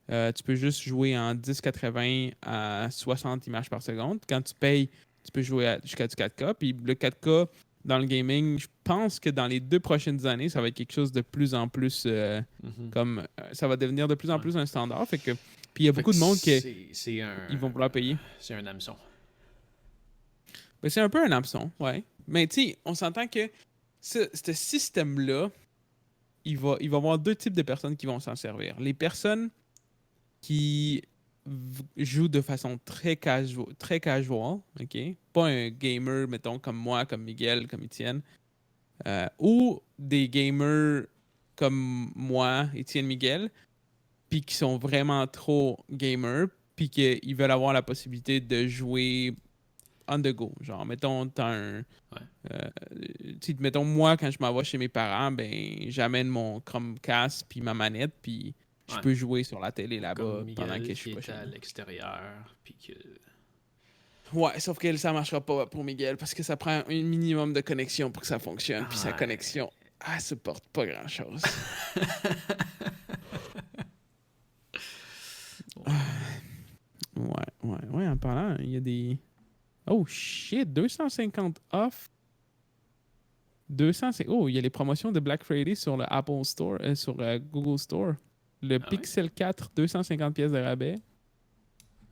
Tu peux juste jouer en 1080 à 60 images par seconde. Quand tu payes, tu peux jouer jusqu'à du 4K. Puis le 4K dans le gaming, je pense que dans les 2 prochaines années, ça va être quelque chose de plus en plus Mhm. comme ça va devenir de plus en Ouais. plus un standard. Fait que puis il y a Fait beaucoup que de monde qui c'est ils un. vont vouloir payer. C'est un hameçon. Ben, c'est un peu un hameçon, ouais. Mais tu sais, on s'entend que ce système-là, il va y avoir 2 types de personnes qui vont s'en servir. Les personnes qui joue de façon très casual, ok? Pas un gamer, mettons, comme moi, comme Miguel, comme Étienne, ou des gamers comme moi, Étienne, Miguel, puis qui sont vraiment trop gamers, puis qu'ils veulent avoir la possibilité de jouer on the go. Genre, mettons, t'as un. Ouais. Mettons, moi, quand je m'en vais chez mes parents, ben, j'amène mon Chromecast puis ma manette, puis je Ouais. peux jouer sur la télé Ou comme là-bas pendant que Miguel je suis qui pas est chez à nous. l'extérieur. Puis que. Ouais, sauf que ça marchera pas pour Miguel parce que ça prend un minimum de connexion pour que ça fonctionne. Puis sa Ouais. connexion, elle supporte pas grand-chose. Ouais, ouais, ouais. En parlant, il y a des. Oh shit, 250 off. 200, oh, il y a les promotions de Black Friday sur le Apple Store, sur Google Store. Le Ah ouais? Pixel 4, 250 pièces de rabais.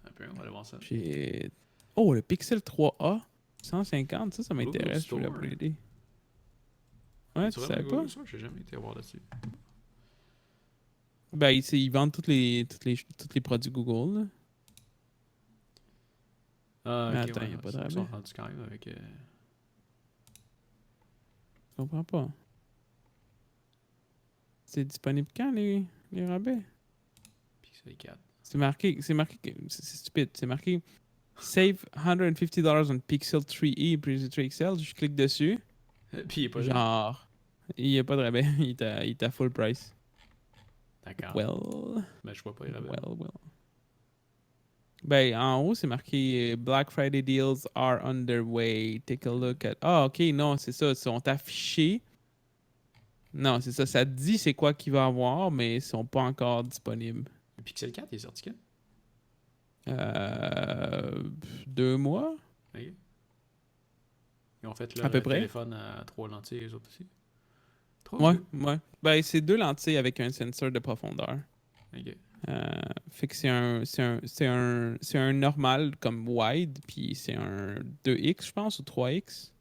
Un peu, on va aller voir ça. Shit. Oh, le Pixel 3A, 150, ça Google m'intéresse, je veux Store. l'upgrader. Ouais, Tu tu vraiment savais pas? Google Store? J'ai jamais été voir là-dessus. Ben, ils vendent tous les produits Google, là. Ah, Mais ok, attends, ouais. il n'y a pas de Ils sont rabais. rendus quand même avec. Je comprends pas. C'est disponible quand, les rabais? Pixel 4. C'est stupide. C'est marqué Save $150 on Pixel 3e et 3 XL. Je clique dessus. Puis il est pas là. Genre, il n'y a pas de rabais. Il est à full price. D'accord. Well, Mais je vois pas les rabais. well. Ben, en haut, c'est marqué Black Friday deals are underway. Take a look at. Ah, ok, non, c'est ça. Ils sont affichés. Non, c'est ça. Ça dit c'est quoi qu'il va avoir, mais ils sont pas encore disponibles. Le Pixel 4, il est sorti quand? 2 mois, Ok. Ils ont fait à peu leur près. téléphone à 3 lentilles, les autres aussi. 3 ou Ouais, 2? ouais. Ben, c'est 2 lentilles avec un sensor de profondeur. Ok. Fait que c'est un normal comme wide, puis c'est un 2X, je pense, ou 3X.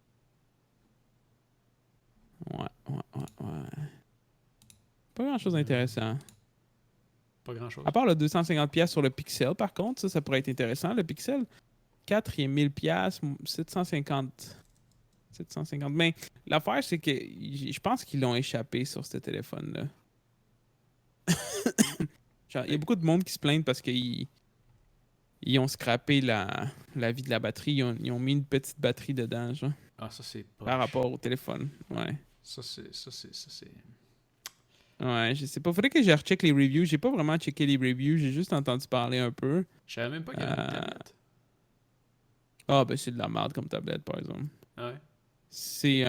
Ouais. Pas grand-chose d'intéressant. Pas grand-chose. À part le 250$ sur le Pixel, par contre, ça pourrait être intéressant. Le Pixel 4, il est 1000$, 750. 750. Mais l'affaire, c'est que je pense qu'ils l'ont échappé sur ce téléphone-là. Genre, il y a beaucoup de monde qui se plaignent parce qu'ils ont scrappé la vie de la batterie. Ils ont mis une petite batterie dedans, genre, Ah, ça c'est par poche. rapport au téléphone. Ouais. Ça c'est. Ouais, je sais pas. Faudrait que je recheck les reviews. J'ai pas vraiment checké les reviews. J'ai juste entendu parler un peu. Je savais même pas qu'il y avait une Euh, tablette. Ah, ben c'est de la merde comme tablette, par exemple. Ah ouais? C'est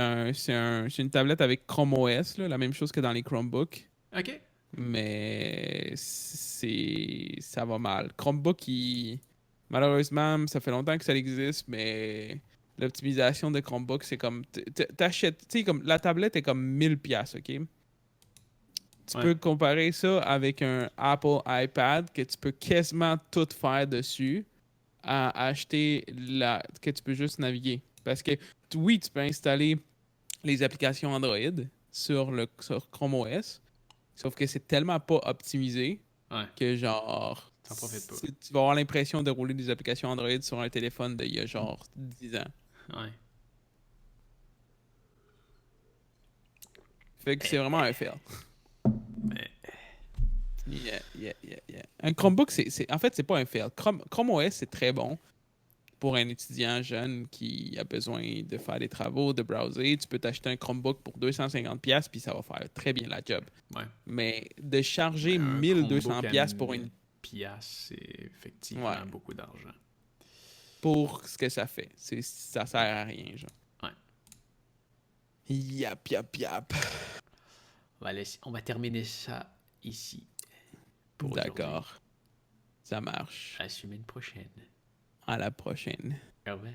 une tablette avec Chrome OS, là, la même chose que dans les Chromebooks. Ok. Mais ça va mal. Chromebook, malheureusement, ça fait longtemps que ça existe, mais l'optimisation de Chromebook, c'est comme t'achètes, tu sais, comme la tablette est comme 1000$, ok? Tu Ouais. peux comparer ça avec un Apple iPad que tu peux quasiment tout faire dessus à acheter que tu peux juste naviguer. Parce que oui, tu peux installer les applications Android sur Chrome OS, sauf que c'est tellement pas optimisé Ouais. que genre T'en profites pas. tu vas avoir l'impression de rouler des applications Android sur un téléphone d'il y a genre 10 ans. Ouais. Fait que c'est vraiment un fail. Mais, Yeah. Un Chromebook, en fait, c'est pas un fail. Chrome OS, c'est très bon pour un étudiant jeune qui a besoin de faire des travaux, de browser. Tu peux t'acheter un Chromebook pour 250$ puis ça va faire très bien la job. ouais. Mais de charger Un 1200$ Chromebook à pour 1000 piastres, c'est effectivement Ouais, beaucoup d'argent. pour ce que ça fait. Ça sert à rien, genre. Ouais. Yap. On va terminer ça ici pour aujourd'hui. D'accord. Ça marche. À la semaine prochaine. À la prochaine. Au revoir.